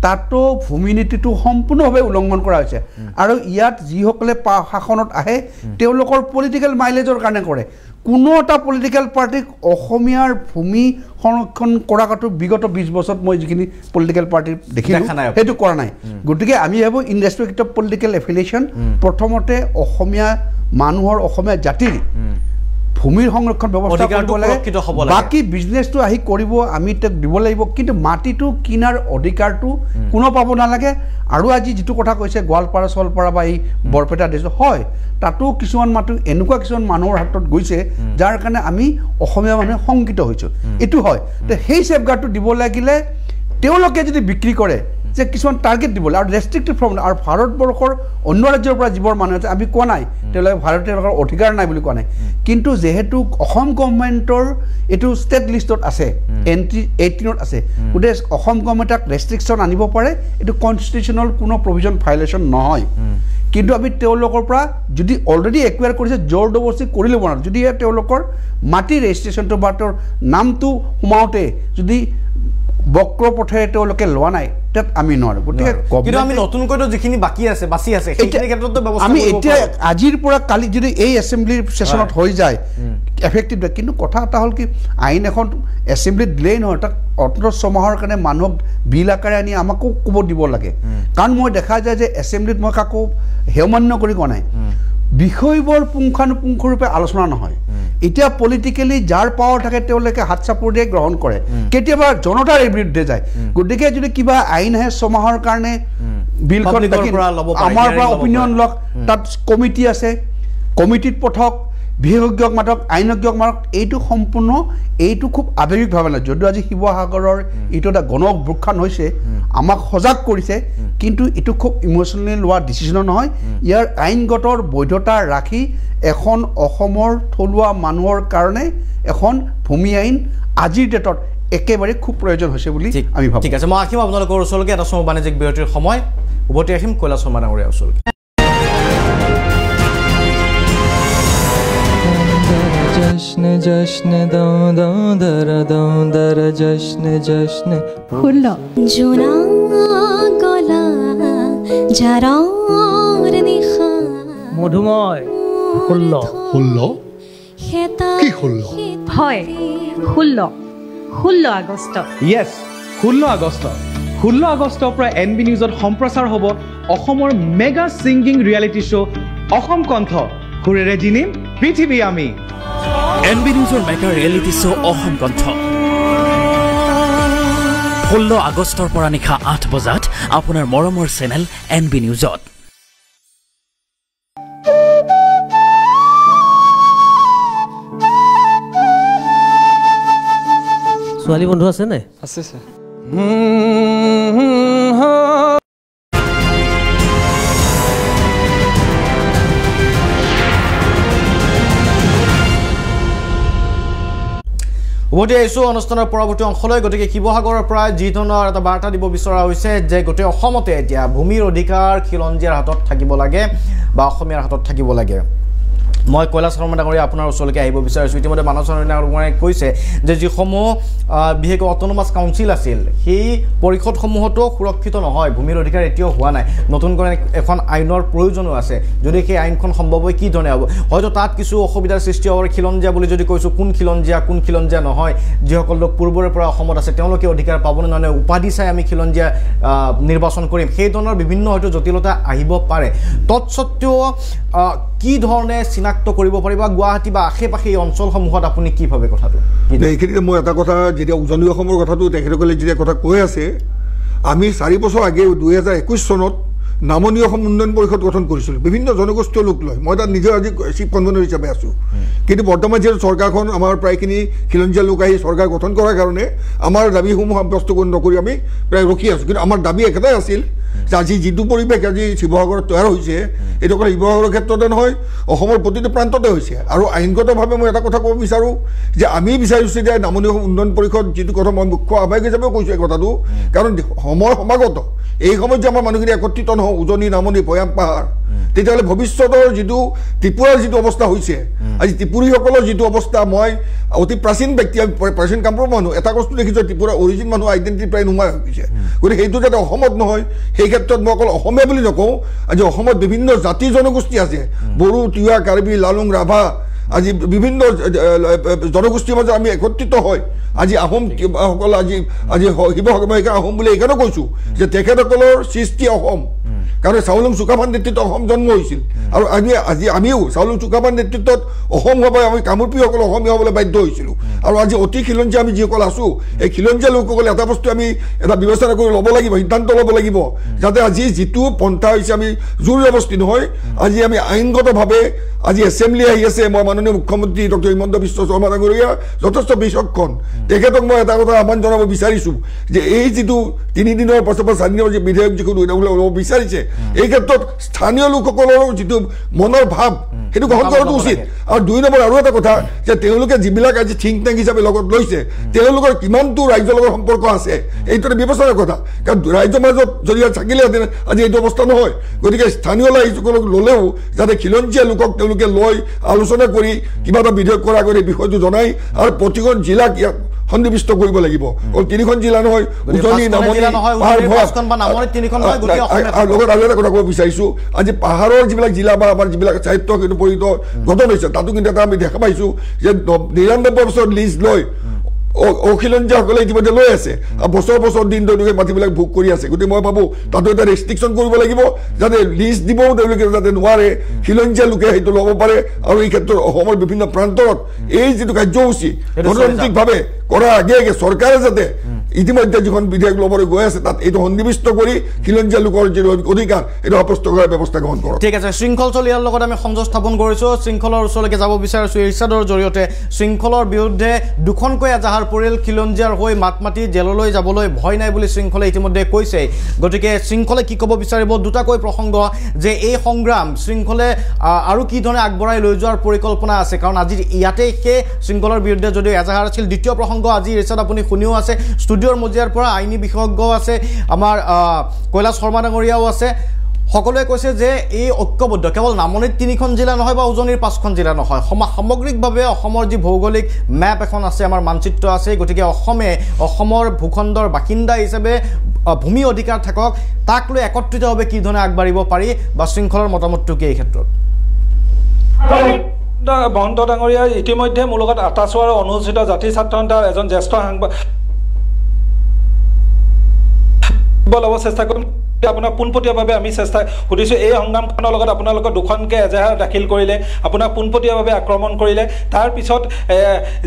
তাতো ভূমি নীতিটো সম্পূৰ্ণভাৱে উলংঘন কৰা হৈছে আৰু ইয়াত যিসকলে শাসনত আহে তেওঁলোকৰ পলিটিকেল মাইলেজৰ কাৰণে কৰে কোনো এটা পলিটিকেল পাৰ্টিক অসমীয়াৰ ভূমি সংৰক্ষণ কৰাটো বিগত 20 বছৰত মই যিখিনি পলিটিকেল পাৰ্টি দেখিলোঁ সেইটো কৰা নাই গতিকে আমি ভাবোঁ in respect of political affiliation প্ৰথমতে অসমীয়া মানুহৰ অসমীয়া জাতিৰ ভূমিৰ সংৰক্ষণ ব্যৱস্থা কৰিব লাগে বাকি বিজনেছটো আহি কৰিব আমি তাক দিব লাগিব কিন্তু মাটিটো কিনাৰ অধিকাৰটো কোনো পাব নালাগে আৰু আজি যেটো কথা কৈছে গোৱালপাৰা সলপাৰা বা এই বৰপেটা দেশ হয় তাতো কিছুমান মাটি এনেকুৱা কিছুমান মানুহৰ হাতত গৈছে যাৰ কাৰণে আমি অসমীয়া মানুহে শংকিত হৈছো এটো হয় তে সেই সেফগাৰ্ডটো দিব লাগিলে তেওঁলোকে যদি বিক্ৰী কৰে যে কিছুমান টাৰ্গেট দিব আৰু ৰেষ্ট্ৰিক্টেড ফ্ৰম আৰু ভাৰতবৰ্ষৰ অন্য ৰাজ্যৰ পৰা যিবোৰ মানুহ আছে আমি কোৱা নাই তেওঁলোকে ভাৰতীয় অধিকাৰ নাই বুলি কোৱা নাই কিন্তু যেহেতু অসম গভৰ্ণমেণ্টৰ এইটো ষ্টেট লিষ্টত আছে এন্ট্ৰি 18ত আছে গতিকে অসম গভৰ্ণমেণ্টক ৰেষ্ট্ৰিকশ্যন আনিব পাৰে এইটো কনষ্টিটিউচনেল কোনো প্ৰভিজন ভায়োলেশ্যন নহয় কিন্তু আমি তেওঁলোকৰ পৰা যদি অলৰেডি একুৱায়াৰ কৰিছে জোৰ জবৰদস্তি কৰি ল'ব নোৱাৰে যদি তেওঁলোকৰ মাটি ৰেজিষ্ট্ৰেশ্যনটো বা তেওঁৰ নামটো সোমাওঁতে যদি বক্ৰ পথেৰে তেওঁলোকে লোৱা নাই তাত আমি নোৱাৰোঁ গতিকে কিন্তু আমি নতুনকৈ যিখিনি বাকী আছে বাছি আছে সেইখিনি ক্ষেত্ৰতো ব্যৱস্থা আমি এতিয়া আজিৰ পৰা কালি যদি এই এছেম্বলিৰ সেশনত হৈ যায় এফেক্টিভ কিন্তু কথা এটা হ'ল কি আইন এখন এছেম্বলিত দিলেই নহয় তাক 18 মাহৰ কাৰণে মানুহক বিল আকাৰে আনি আমাকো ক'ব দিব লাগে কাৰণ মই দেখা যায় যে এছেম্বলিত মই কাকো হেমান্য কৰি কোৱা নাই বিষয়বোৰ পুংখানুপুংখৰূপে আলোচনা নহয় এতিয়া পলিটিক্যালি যাৰ পাৱাৰ থাকে তেওঁলোকে হাত চাপৰ দিয়ে গ্ৰহণ কৰে কেতিয়াবা জনতাৰ বিৰুদ্ধে যায় গতিকে যদি কিবা আইন আহে 6 মাহৰ কাৰণে বিলখন আমাৰ পৰা অপিনিয়ন লক তাত কমিটি আছে কমিটিত পঠক বিশেষজ্ঞক মাতক আইনজ্ঞক মাতক এইটো সম্পূৰ্ণ এইটো খুব আৱেগিকভাৱে নাই যদিও আজি শিৱসাগৰৰ এইটো এটা গণ অভ্যুত্থান হৈছে আমাক সজাগ কৰিছে কিন্তু এইটো খুব ইমোশ্যনেলি লোৱা ডিচিশ্যন নহয় ইয়াৰ আইনগত বৈধতা ৰাখি এখন অসমৰ থলুৱা মানুহৰ কাৰণে এখন ভূমি আইন আজিৰ ডেটত একেবাৰে খুব প্ৰয়োজন হৈছে বুলি আমি ভাবোঁ ঠিক আছে মই আহিম আপোনালোকৰ ওচৰলৈকে এটা সময় বাণিজ্যিক বিৰতিৰ সময় উভতি আহিম কৈলাশ শৰ্মা ডাঙৰীয়াৰ ওচৰলৈকে जश्न जश्न दां दां दर जश्न जश्न ষোল্ল জোনা গলা জাৰৰ নিশা মধুময় 16 কি 16 হয় 16 আগষ্ট ইয়েছ 16 আগষ্ট 16 আগষ্টৰ পৰা NB নিউজত সম্প্ৰচাৰ হ'ব অসমৰ mega singing reality show' Assam কণ্ঠ সুৰেৰে জিনিম পৃথিৱী আমি NB নিউজৰ মেগা ৰিয়েলিটি শ্ব' অসম কণ্ঠ 16 আগষ্টৰ পৰা নিশা 8 বজাত আপোনাৰ মৰমৰ চেনেল NB নিউজত ছোৱালী বন্ধু আছে নে আছে স্যাৰ উভতি আহিছোঁ অনুষ্ঠানৰ পৰৱৰ্তী অংশলৈ গতিকে শিৱসাগৰৰ পৰা যি ধৰণৰ এটা বাৰ্তা দিব বিচৰা হৈছে যে গোটেই অসমতে এতিয়া ভূমিৰ অধিকাৰ খিলঞ্জীয়াৰ হাতত থাকিব লাগে বা অসমীয়াৰ হাতত থাকিব লাগে মই কৈলাশ শৰ্মা ডাঙৰীয়া আপোনাৰ ওচৰলৈকে আহিব বিচাৰিছোঁ ইতিমধ্যে মানস ডাঙৰীয়াই কৈছে যে যিসমূহ বিশেষকৈ অট'নমাছ কাউন্সিল আছিল সেই পৰিষদসমূহতো সুৰক্ষিত নহয় ভূমিৰ অধিকাৰ এতিয়াও হোৱা নাই নতুনকৈ এখন আইনৰ প্ৰয়োজনো আছে যদি সেই আইনখন সম্ভৱ হয় কি ধৰণে হ'ব হয়তো তাত কিছু অসুবিধাৰ সৃষ্টি হ'ব খিলঞ্জীয়া বুলি যদি কৈছোঁ কোন খিলঞ্জীয়া নহয় যিসকল লোক পূৰ্বৰে পৰা অসমত আছে তেওঁলোকে অধিকাৰ পাবনে নহয় উপাধি চাই আমি খিলঞ্জীয়া নিৰ্বাচন কৰিম সেই ধৰণৰ বিভিন্ন হয়তো জটিলতা আহিব পাৰে তৎসত্ত্বেও কি ধৰণে চিনাক্ত কৰিব পাৰিব গুৱাহাটী বা আশে পাশে এই অঞ্চলসমূহত আপুনি কি ভাবে কথাটো এইখিনিতে মই এটা কথা যেতিয়া উজনি অসমৰ কথাটো তেখেতসকলে যেতিয়া কথা কৈ আছে আমি 4 বছৰ আগে 2021 চনত নামনি অসম উন্নয়ন পৰিষদ গঠন কৰিছিলোঁ বিভিন্ন জনগোষ্ঠীয় লোক লৈ মই তাত নিজে আজি চিফ কনভেনৰ হিচাপে আছোঁ কিন্তু বৰ্তমান যিহেতু চৰকাৰখন আমাৰ প্ৰায়খিনি খিলঞ্জীয়া লোক আহি চৰকাৰ গঠন কৰাৰ কাৰণে আমাৰ দাবীসমূহ সাব্যস্ত নকৰি আমি প্ৰায় ৰখি আছোঁ কিন্তু আমাৰ দাবী একেটাই আছিল যে আজি যিটো পৰিৱেশ আজি শিৱসাগৰত তৈয়াৰ হৈছে এইটো অকল শিৱসাগৰৰ ক্ষেত্ৰতে নহয় অসমৰ প্ৰতিটো প্ৰান্ততে হৈছে আৰু আইনগতভাৱে মই এটা কথা ক'ব বিচাৰোঁ যে আমি বিচাৰিছোঁ যে নামনি অসম উন্নয়ন পৰিষদ যিটো কথা মই মুখ্য আহ্বায়ক হিচাপেও কৈছোঁ এই কথাটো কাৰণ সময় সমাগত এই সময়ত যে আমাৰ মানুহখিনি একত্ৰিত নহওঁ উজনি নামনি ভৈয়াম পাহাৰ তেতিয়াহ'লে ভৱিষ্যতৰ যিটো ত্ৰিপুৰাৰ যিটো অৱস্থা হৈছে আজি ত্ৰিপুৰীসকলৰ যিটো অৱস্থা মই অতি প্ৰাচীন ব্যক্তি প্ৰাচীন কামৰূপ মানুহ এটা বস্তু দেখিছোঁ ত্ৰিপুৰা অৰিজিন মানুহ আইডেণ্টিটি প্ৰায় নোহোৱা হৈ গৈছে গতিকে সেইটো যাতে অসমত নহয় সেই ক্ষেত্ৰত মই অকল অসমীয়া বুলি নকওঁ আজি অসমত বিভিন্ন জাতি জনগোষ্ঠী আছে বড়ো তিৱা কাৰ্বি লালুং ৰাভা আজি বিভিন্ন জনগোষ্ঠীৰ মাজত আমি একত্ৰিত হয় আজি আহোমসকল আজি শিৱসাগৰ আহোম বুলি এইকাৰণে কৈছোঁ যে তেখেতসকলৰ সৃষ্টি অসম কাৰণ চাউলুং চুকাফাৰ নেতৃত্বত অসম জন্ম হৈছিল আৰু আমিও চাউলুং চুকাফাৰ নেতৃত্বত অসম হোৱাৰ আমি কামৰূপীসকল অসমীয়া হ'বলৈ বাধ্য হৈছিলোঁ আৰু আজি অতি খিলঞ্জীয়া আমি যিসকল আছোঁ এই খিলঞ্জীয়া লোকসকলে এটা বস্তু আমি এটা বিবেচনা কৰি ল'ব লাগিব সিদ্ধান্ত ল'ব লাগিব যাতে আজি যিটো পন্থা হৈছে আমি জোৰ জবস্তি নহয় আজি আমি আইনগতভাৱে আজি এছেম্বলি আহি আছে মই মাননীয় মুখ্যমন্ত্ৰী ডক্টৰ হিমন্ত বিশ্ব শৰ্মা ডাঙৰীয়া যথেষ্ট বিচক্ষণ তেখেতক মই এটা কথা আহ্বান জনাব বিচাৰিছোঁ যে এই যিটো 3 দিনৰ পাছৰ পৰা স্থানীয় যি বিধেয়ক যিখন ল'ব বিচাৰিছে এই ক্ষেত্ৰত স্থানীয় লোকসকলৰ যিটো মনৰ ভাৱ সেইটো গ্ৰহণ কৰাটো উচিত আৰু 2 নম্বৰ আৰু এটা কথা যে তেওঁলোকে যিবিলাক আজি থিংক টেংক হিচাপে লগত লৈছে তেওঁলোকৰ কিমানটো ৰাইজৰ লগত সম্পৰ্ক আছে এইটো এটা বিবেচনাৰ কথা কাৰণ ৰাইজৰ মাজত যদি থাকিলেহেঁতেন আজি এইটো অৱস্থা নহয় গতিকে স্থানীয় ৰাইজসকলক ল'লেও যাতে খিলঞ্জীয়া লোকক তেওঁলোকে লৈ আলোচনা কৰি কিবা এটা বিধেয়ক কৰাৰ আগতে এই বিষয়টো জনাই আৰু প্ৰতিখন জিলাক ইয়াক সন্নিবিষ্ট কৰিব লাগিব অকল 3খন জিলা নহয় উজনি নামনি লগত আৰু এটা কথা ক'ব বিচাৰিছোঁ আজি পাহাৰৰ যিবিলাক জিলা বা আমাৰ যিবিলাক সাহিত্য সেইটো পৰিত গঠন হৈছে তাতো কিন্তু এটা আমি দেখা পাইছোঁ যে 99 বছৰ লিজ লৈ অখিলঞ্জীয়াসকলে ইতিমধ্যে লৈ আছে আৰু বছৰ দিন তেওঁলোকে মাটিবিলাক ভোগ কৰি আছে গতিকে মই ভাবোঁ তাতো এটা ৰেষ্ট্ৰিকশ্যন কৰিব লাগিব যাতে লিজ দিবও তেওঁলোকে যাতে নোৱাৰে খিলঞ্জীয়া লোকে সেইটো ল'ব পাৰে আৰু এই ক্ষেত্ৰত অসমৰ বিভিন্ন প্ৰান্তত এই যিটো কাৰ্যসূচী গণতান্ত্ৰিকভাৱে কৰাৰ আগে চৰকাৰে যাতে ইতিমধ্যে যিখন বিধেয়ক ল'বলৈ গৈ আছে তাত এইটো সন্নিৱিষ্ট কৰি খিলঞ্জীয়া লোকৰ যি অধিকাৰ এইটো সাব্যস্ত কৰাৰ ব্যৱস্থা গ্ৰহণ কৰক ঠিক আছে শৃংখল চলিয়াৰ লগত আমি সংযোগ স্থাপন কৰিছোঁ শৃংখলৰ ওচৰলৈকে যাব বিচাৰিছোঁ ইৰশ্বাদৰ জৰিয়তে শৃংখলৰ বিৰুদ্ধে দুখনকৈ এজাহাৰ পৰিল খিলঞ্জীয়াৰ হৈ মাত মাতি জেললৈ যাবলৈ ভয় নাই বুলি শৃংখলে ইতিমধ্যে কৈছে গতিকে শৃংখলে কি ক'ব বিচাৰিব দুটাকৈ প্ৰসংগ যে এই সংগ্ৰাম শৃংখলে আৰু কি ধৰণে আগবঢ়াই লৈ যোৱাৰ পৰিকল্পনা আছে কাৰণ আজি ইয়াতে সেই শৃংখলৰ বিৰুদ্ধে যদিও এজাহাৰ আছিল দ্বিতীয় প্ৰসংগ আজি ইৰশ্বাদ আপুনি শুনিও আছে ষ্টুডিঅ'ৰ মজিয়াৰ পৰা আইনী বিশেষজ্ঞ আছে আমাৰ কৈলাশ শৰ্মা ডাঙৰীয়াও আছে সকলোৱে কৈছে যে এই ঐক্যবদ্ধ কেৱল নামনিৰ 3খন জিলা নহয় বা উজনিৰ 5খন জিলা নহয় সামগ্ৰিকভাৱে অসমৰ যি ভৌগোলিক মেপ এখন আছে আমাৰ মানচিত্ৰ আছে গতিকে অসমৰ ভূখণ্ডৰ বাসিন্দা হিচাপে ভূমি অধিকাৰ থাকক তাক লৈ একত্ৰিতভাৱে কি ধৰণে আগবাঢ়িব পাৰি বা শৃংখলৰ মতামতটো কি এই ক্ষেত্ৰত মহন্ত ডাঙৰীয়া ইতিমধ্যে মোৰ লগত আটাচু আৰু অনুসূচিত জাতি ছাত্ৰ সন্থাৰ এজন জ্যেষ্ঠ ল'ব চেষ্টা কৰিম আপোনাক পোনপটীয়াভাৱে আমি চেষ্টা সুধিছোঁ এই সংগ্ৰামখনৰ লগত আপোনালোকে দুখনকৈ এজাহাৰ দাখিল কৰিলে আপোনাক পোনপটীয়াভাৱে আক্ৰমণ কৰিলে তাৰপিছত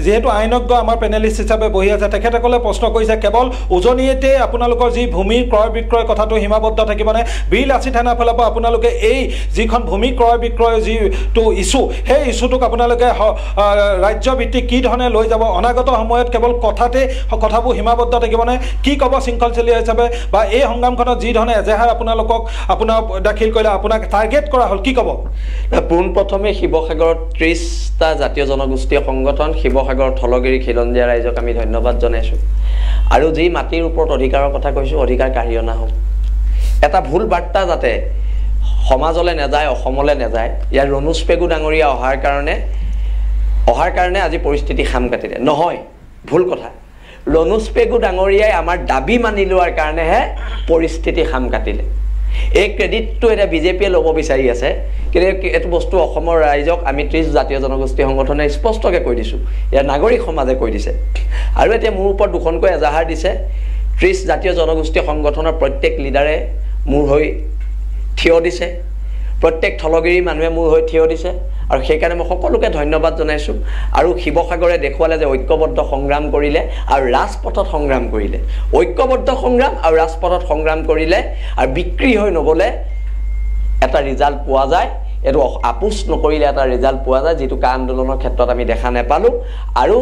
যিহেতু আইনজ্ঞ আমাৰ পেনেলিষ্ট হিচাপে বহি আছে তেখেতসকলে প্ৰশ্ন কৰিছে কেৱল উজনিতে আপোনালোকৰ যি ভূমিৰ ক্ৰয় বিক্ৰয় কথাটো সীমাবদ্ধ থাকিবনে বিল-80 থানাৰ ফালৰ পৰা আপোনালোকে এই যিখন ভূমি ক্ৰয় বিক্ৰয় যিটো ইছ্যু সেই ইছ্যুটোক আপোনালোকে ৰাজ্যভিত্তিক কি ধৰণে লৈ যাব অনাগত সময়ত কেৱল কথাবোৰ সীমাবদ্ধ থাকিবনে কি ক'ব শৃংখল চলিয়া হিচাপে বা এই সংগ্ৰামখনত যি ধৰণে এজাহাৰ আপোনালোকক দাখিল কৰিলে আপোনাক টাৰ্গেট কৰা হ'ল কি ক'ব পোনপ্ৰথমে শিৱসাগৰত 30টা জাতীয় জনগোষ্ঠীয় সংগঠন শিৱসাগৰ থলগিৰি খিলঞ্জীয়া ৰাইজক আমি ধন্যবাদ জনাইছোঁ আৰু যি মাটিৰ ওপৰত অধিকাৰৰ কথা কৈছোঁ অধিকাৰ কাঢ়ি অনা হওক এটা ভুল বাৰ্তা যাতে সমাজলৈ নাযায় অসমলৈ নাযায় ইয়াৰ ৰণোজ পেগু ডাঙৰীয়া অহাৰ কাৰণে আজি পৰিস্থিতি খাম কাটিলে নহয় ভুল কথা ৰণোজ পেগু ডাঙৰীয়াই আমাৰ দাবী মানি লোৱাৰ কাৰণেহে পৰিস্থিতি খাম কাটিলে এই ক্ৰেডিটটো এটা বিজেপিয়ে ল'ব বিচাৰি আছে কিন্তু এইটো বস্তু অসমৰ ৰাইজক আমি 30 জাতীয় জনগোষ্ঠী সংগঠনে স্পষ্টকৈ কৈ দিছোঁ ইয়াৰ নাগৰিক সমাজে কৈ দিছে আৰু এতিয়া মোৰ ওপৰত দুখনকৈ এজাহাৰ দিছে 30 জাতীয় জনগোষ্ঠী সংগঠনৰ প্ৰত্যেক লিডাৰে মোৰ হৈ থিয় দিছে প্ৰত্যেক থলগিৰি মানুহে মোৰ হৈ থিয় দিছে আৰু সেইকাৰণে মই সকলোকে ধন্যবাদ জনাইছোঁ আৰু শিৱসাগৰে দেখুৱালে যে ঐক্যবদ্ধ সংগ্ৰাম কৰিলে আৰু ৰাজপথত সংগ্ৰাম কৰিলে ঐক্যবদ্ধ সংগ্ৰাম আৰু ৰাজপথত সংগ্ৰাম কৰিলে আৰু বিক্ৰী হৈ নগ'লে এটা ৰিজাল্ট পোৱা যায় এইটো আপোচ নকৰিলে এটা ৰিজাল্ট পোৱা যায় যিটো কা আন্দোলনৰ ক্ষেত্ৰত আমি দেখা নাপালোঁ আৰু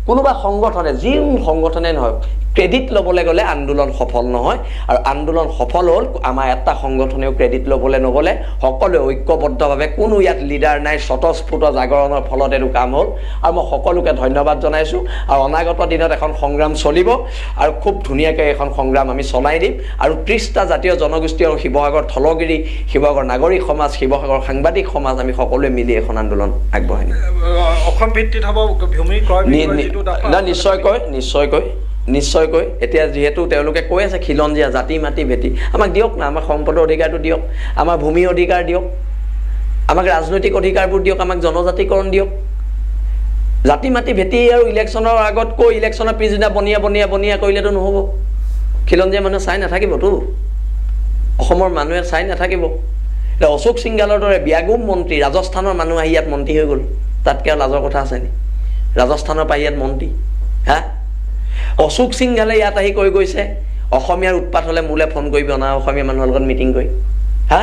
কোনোবা সংগঠনে যি সংগঠনে নহয় ক্ৰেডিট ল'বলৈ গ'লে আন্দোলন সফল নহয় আৰু আন্দোলন সফল হ'ল আমাৰ এটা সংগঠনেও ক্ৰেডিট ল'বলৈ নগ'লে সকলোৱে ঐক্যবদ্ধভাৱে কোনো ইয়াত লিডাৰ নাই স্বতঃস্ফূৰ্ত জাগৰণৰ ফলত এইটো কাম হ'ল আৰু মই সকলোকে ধন্যবাদ জনাইছোঁ আৰু অনাগত দিনত এখন সংগ্ৰাম চলিব আৰু খুব ধুনীয়াকৈ এখন সংগ্ৰাম আমি চলাই দিম আৰু 30টা জাতীয় জনগোষ্ঠী আৰু শিৱসাগৰ থলগিৰি শিৱসাগৰ নাগৰিক সমাজ শিৱসাগৰ সাংবাদিক সমাজ আমি সকলোৱে মিলি এখন আন্দোলন আগবঢ়াই নিম অসম ভিত্তিত হ'ব ভূমি ক্ৰয় নিশ্চয়কৈ এতিয়া যিহেতু তেওঁলোকে কৈ আছে খিলঞ্জীয়া জাতি মাটি ভেটি আমাক দিয়ক না আমাক সম্পদৰ অধিকাৰটো দিয়ক আমাৰ ভূমি অধিকাৰ দিয়ক আমাক ৰাজনৈতিক অধিকাৰবোৰ দিয়ক আমাক জনজাতিকৰণ দিয়ক জাতি মাটি ভেটি আৰু ইলেকশ্যনৰ আগত কৈ ইলেকশ্যনৰ পিছদিনা বনিয়া কৰিলেতো নহ'ব খিলঞ্জীয়া মানুহে চাই নাথাকিবতো অসমৰ মানুহে চাই নাথাকিব এতিয়া অশোক সিংঘালৰ দৰে ব্যাগুম মন্ত্ৰী ৰাজস্থানৰ মানুহ আহি ইয়াত মন্ত্ৰী হৈ গ'ল তাতকৈ লাজৰ কথা আছে নি ৰাজস্থানৰ পৰা ইয়াত মন্ত্ৰী হা অশোক সিংঘালে ইয়াত আহি কৈ গৈছে অসমীয়াৰ উৎপাত হ'লে মোলৈ ফোন কৰিবি অনা অসমীয়া মানুহৰ লগত মিটিং কৰি হা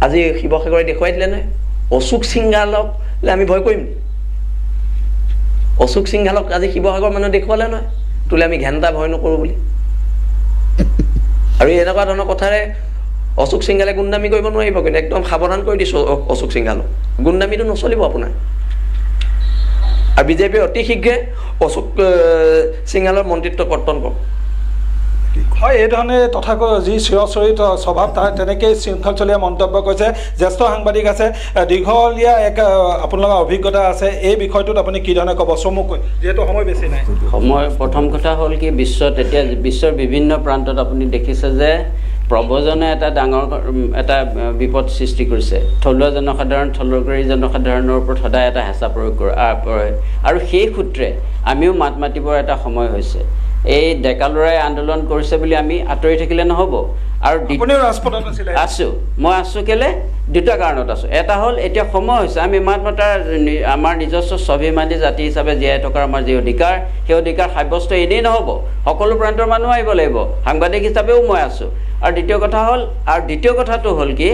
আজি শিৱসাগৰে দেখুৱাই দিলে নহয় অশোক সিংঘালক আমি ভয় কৰিম অশোক সিংঘালক আজি শিৱসাগৰ মানুহে দেখুৱালে নহয় তোলে আমি ঘেণ্টা ভয় নকৰোঁ বুলি আৰু এনেকুৱা ধৰণৰ কথাৰে অশোক সিংঘালে গুণ্ডামি কৰিব নোৱাৰিব কিন্তু একদম সাৱধান কৰি দিছোঁ অশোক সিংঘালক গুণ্ডামিটো নচলিব আপোনাৰ আৰু বিজেপি অতি শীঘ্ৰে অশোক সিংঘালৰ মন্ত্ৰিত্ব কৰ্তন কৰক হয় এই ধৰণে তথাকথিত যি চিৰচৰিত স্বভাৱ তাৰ তেনেকেই শৃংখল চলীয়া মন্তব্য কৰিছে জ্যেষ্ঠ সাংবাদিক আছে দীঘলীয়া এক আপোনালোকৰ অভিজ্ঞতা আছে এই বিষয়টোত আপুনি কি ধৰণে ক'ব চমুকৈ যিহেতু সময় বেছি নাই সময় প্ৰথম কথা হ'ল কি বিশ্বত এতিয়া বিশ্বৰ বিভিন্ন প্ৰান্তত আপুনি দেখিছে যে প্ৰব্ৰজনে এটা ডাঙৰ এটা বিপদ সৃষ্টি কৰিছে থলুৱা জনসাধাৰণ থলুৱাগিৰি জনসাধাৰণৰ ওপৰত সদায় এটা হেঁচা প্ৰয়োগ কৰে আৰু সেই সূত্ৰে আমিও মাত মাতিবৰ এটা সময় হৈছে এই ডেকা ল'ৰাই আন্দোলন কৰিছে বুলি আমি আঁতৰি থাকিলে নহ'ব আৰু আছোঁ মই আছোঁ কেলে দুটা কাৰণত আছোঁ এটা হ'ল এতিয়া সময় হৈছে আমি আমাৰ নিজস্ব স্বাভিমানী জাতি হিচাপে জীয়াই থকাৰ আমাৰ যি অধিকাৰ সেই অধিকাৰ সাব্যস্ত এনেই নহ'ব সকলো প্ৰান্তৰ মানুহ আহিব লাগিব সাংবাদিক হিচাপেও মই আছোঁ আৰু দ্বিতীয় কথাটো হ'ল কি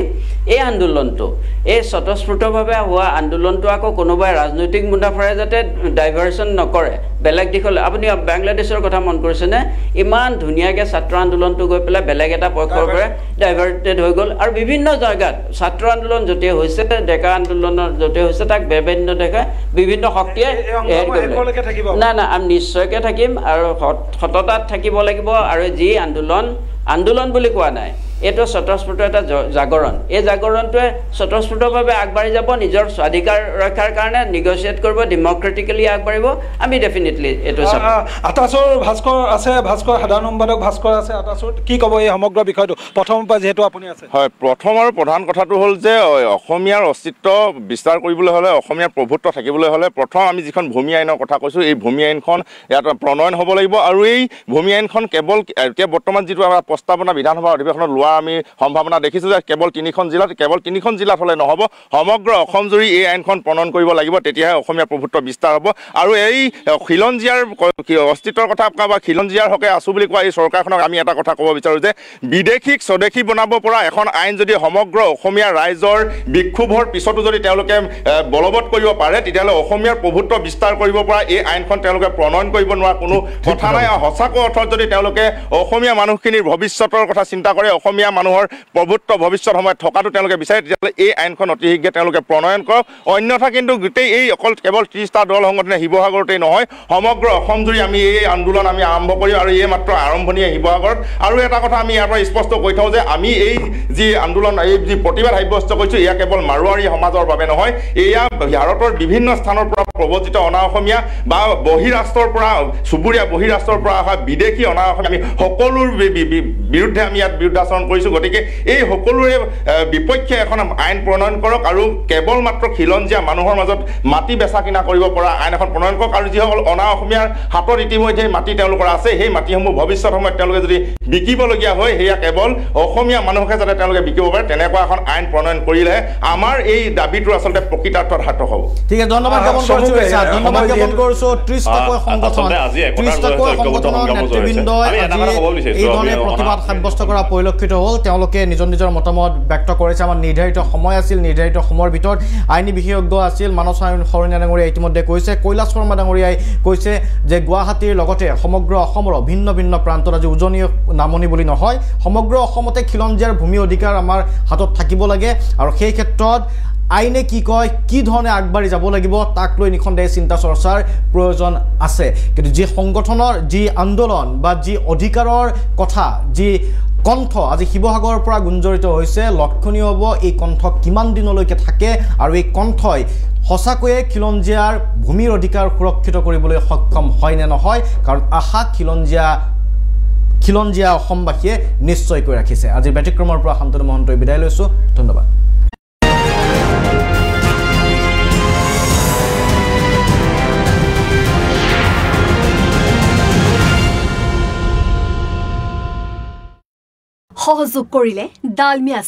এই আন্দোলনটো এই স্বতঃস্ফূৰ্তভাৱে হোৱা আন্দোলনটো আকৌ কোনোবাই ৰাজনৈতিক মুনাফাৰে যাতে ডাইভাৰ্চন নকৰে বেলেগ দিশলৈ আপুনি বাংলাদেশৰ কথা মন কৰিছেনে ইমান ধুনীয়াকৈ ছাত্ৰ আন্দোলনটো গৈ পেলাই বেলেগ এটা পক্ষৰ পৰা ডাইভাৰ্টেড হৈ গ'ল আৰু বিভিন্ন জেগাত ছাত্ৰ আন্দোলন য'তেই হৈছে ডেকা আন্দোলনৰ য'তেই হৈছে তাক বিভিন্ন দেশে বিভিন্ন শক্তিয়ে না আমি নিশ্চয়কৈ থাকিম আৰু সততাত থাকিব লাগিব আৰু যি আন্দোলন বুলি কোৱা নাই এইটো স্বতঃস্ফূৰ্ত এটা জাগৰণ এই জাগৰণটোৱে স্বতঃস্ফূৰ্তভাৱে আগবাঢ়ি যাব নিজৰ স্বাধিকাৰ ৰক্ষাৰ কাৰণে নিগচিয়েট কৰিব ডেমক্ৰেটিকেলি আগবাঢ়িব আমি ডেফিনেটলি এইটো আটাচৰ ভাস্কৰ সাধাৰণ সম্পাদক ভাস্কৰ আছে আটাচৰ কি ক'ব এই সমগ্ৰ বিষয়টো প্ৰথমৰ পৰা যিহেতু আপুনি আছে হয় প্ৰথম আৰু প্ৰধান কথাটো হ'ল যে অসমীয়াৰ অস্তিত্ব বিস্তাৰ কৰিবলৈ হ'লে অসমীয়াৰ প্ৰভুত্ব থাকিবলৈ হ'লে প্ৰথম আমি যিখন ভূমি আইনৰ কথা কৈছোঁ এই ভূমি আইনখন ইয়াত প্ৰণয়ন হ'ব লাগিব আৰু এই ভূমি আইনখন কেৱল এতিয়া বৰ্তমান যিটো আমাৰ প্ৰস্তাৱনা বিধানসভা অধিৱেশনত লোৱা আমি সম্ভাৱনা দেখিছোঁ যে কেৱল তিনিখন জিলাত হ'লে নহ'ব সমগ্ৰ অসম জুৰি এই আইনখন প্ৰণয়ন কৰিব লাগিব তেতিয়াহে অসমীয়া প্ৰভুত্ব বিস্তাৰ হ'ব আৰু এই খিলঞ্জীয়াৰ অস্তিত্বৰ কথা বা খিলঞ্জীয়াৰ হকে আছোঁ বুলি কোৱা এই চৰকাৰখনক আমি এটা কথা ক'ব বিচাৰোঁ যে বিদেশীক স্বদেশী বনাব পৰা এখন আইন যদি সমগ্ৰ অসমীয়া ৰাইজৰ বিক্ষোভৰ পিছতো যদি তেওঁলোকে বলবৎ কৰিব পাৰে তেতিয়াহ'লে অসমীয়াৰ প্ৰভুত্ব বিস্তাৰ কৰিব পৰা এই আইনখন তেওঁলোকে প্ৰণয়ন কৰিব নোৱাৰা কোনো কথা নাই সঁচাকৈ অৰ্থত যদি তেওঁলোকে অসমীয়া মানুহখিনিৰ ভৱিষ্যতৰ কথা চিন্তা কৰে অসমীয়া মানুহৰ প্ৰভুত্ব ভৱিষ্যত সময়ত থকাটো তেওঁলোকে বিচাৰে তেতিয়াহ'লে এই আইনখন অতি শীঘ্ৰে তেওঁলোকে প্ৰণয়ন কৰক অন্যথা কিন্তু গোটেই এই কেৱল 30টা দল সংগঠনে শিৱসাগৰতেই নহয় সমগ্ৰ অসম জুৰি আমি এই আন্দোলন আমি আৰম্ভ কৰিম আৰু এই মাত্ৰ আৰম্ভণিয়ে শিৱসাগৰত আৰু এটা কথা আমি ইয়াৰ পৰা স্পষ্ট কৈ থওঁ যে আমি এই যি আন্দোলন এই যি প্ৰতিবাদ সাব্যস্ত কৰিছোঁ এয়া কেৱল মাৰোৱাৰী সমাজৰ বাবে নহয় এয়া ভাৰতৰ বিভিন্ন স্থানৰ পৰা প্ৰব্ৰজিত অনা অসমীয়া বা বহিৰাষ্ট্ৰৰ পৰা চুবুৰীয়া বহিৰাষ্ট্ৰৰ পৰা অহা বিদেশী অনা অসমীয়া আমি সকলোৰ বিৰুদ্ধে আমি ইয়াত বিৰুদ্ধাচৰণ কৰিছোঁ গতিকে এই সকলোৰে বিপক্ষে এখন আইন প্ৰণয়ন কৰক আৰু কেৱল মাত্ৰ খিলঞ্জীয়া মানুহৰ মাজত মাটি বেচা কিনা কৰিব পৰা আইন এখন প্ৰণয়ন কৰক আৰু যিসকল অনা অসমীয়াৰ হাতত ইতিমধ্যে মাটি তেওঁলোকৰ আছে সেই মাটিসমূহ ভৱিষ্যত সময়ত তেওঁলোকে যদি বিকিবলগীয়া হয় সেয়া কেৱল অসমীয়া মানুহকে যাতে তেওঁলোকে বিকিব পাৰে তেনেকুৱা এখন আইন প্ৰণয়ন কৰিলেহে আমাৰ এই দাবীটো আচলতে প্ৰকৃতাৰ্থত সাৰ্থক হ'ব ঠিক আছে ধন্যবাদ জ্ঞাপন কৰিছোঁ 30টাকৈ সংগঠনৰ নেতৃবৃন্দই এই ধৰণে প্ৰতিবাদ সাব্যস্ত কৰা পৰিলক্ষিত হ'ল তেওঁলোকে নিজৰ মতামত ব্যক্ত কৰিছে আমাৰ নিৰ্ধাৰিত সময় আছিল নিৰ্ধাৰিত সময়ৰ ভিতৰত আইনী বিশেষজ্ঞ আছিল মানস শৰণীয়া ডাঙৰীয়াই ইতিমধ্যে কৈছে কৈলাশ শৰ্মা ডাঙৰীয়াই কৈছে যে গুৱাহাটীৰ লগতে সমগ্ৰ অসমৰ ভিন্ন ভিন্ন প্ৰান্তত আজি উজনি নামনি বুলি নহয় সমগ্ৰ অসমতে খিলঞ্জীয়াৰ ভূমি অধিকাৰ আমাৰ হাতত থাকিব লাগে আৰু সেই ক্ষেত্ৰত আইনে কি কয় কি ধৰণে আগবাঢ়ি যাব লাগিব তাক লৈ নিখণ্ডাই চিন্তা চৰ্চাৰ প্ৰয়োজন আছে কিন্তু যি সংগঠনৰ যি আন্দোলন বা যি অধিকাৰৰ কথা যি কণ্ঠ আজি শিৱসাগৰৰ পৰা গুঞ্জৰিত হৈছে লক্ষণীয় হ'ব এই কণ্ঠ কিমান দিনলৈকে থাকে আৰু এই কণ্ঠই সঁচাকৈয়ে খিলঞ্জীয়াৰ ভূমিৰ অধিকাৰ সুৰক্ষিত কৰিবলৈ সক্ষম হয় নে নহয় কাৰণ আশা খিলঞ্জীয়া অসমবাসীয়ে নিশ্চয়কৈ ৰাখিছে আজিৰ ব্যতিক্ৰমৰ পৰা শান্তনু মহন্তই বিদায় লৈছোঁ ধন্যবাদ সহযোগ কৰিলে ডালমিয়া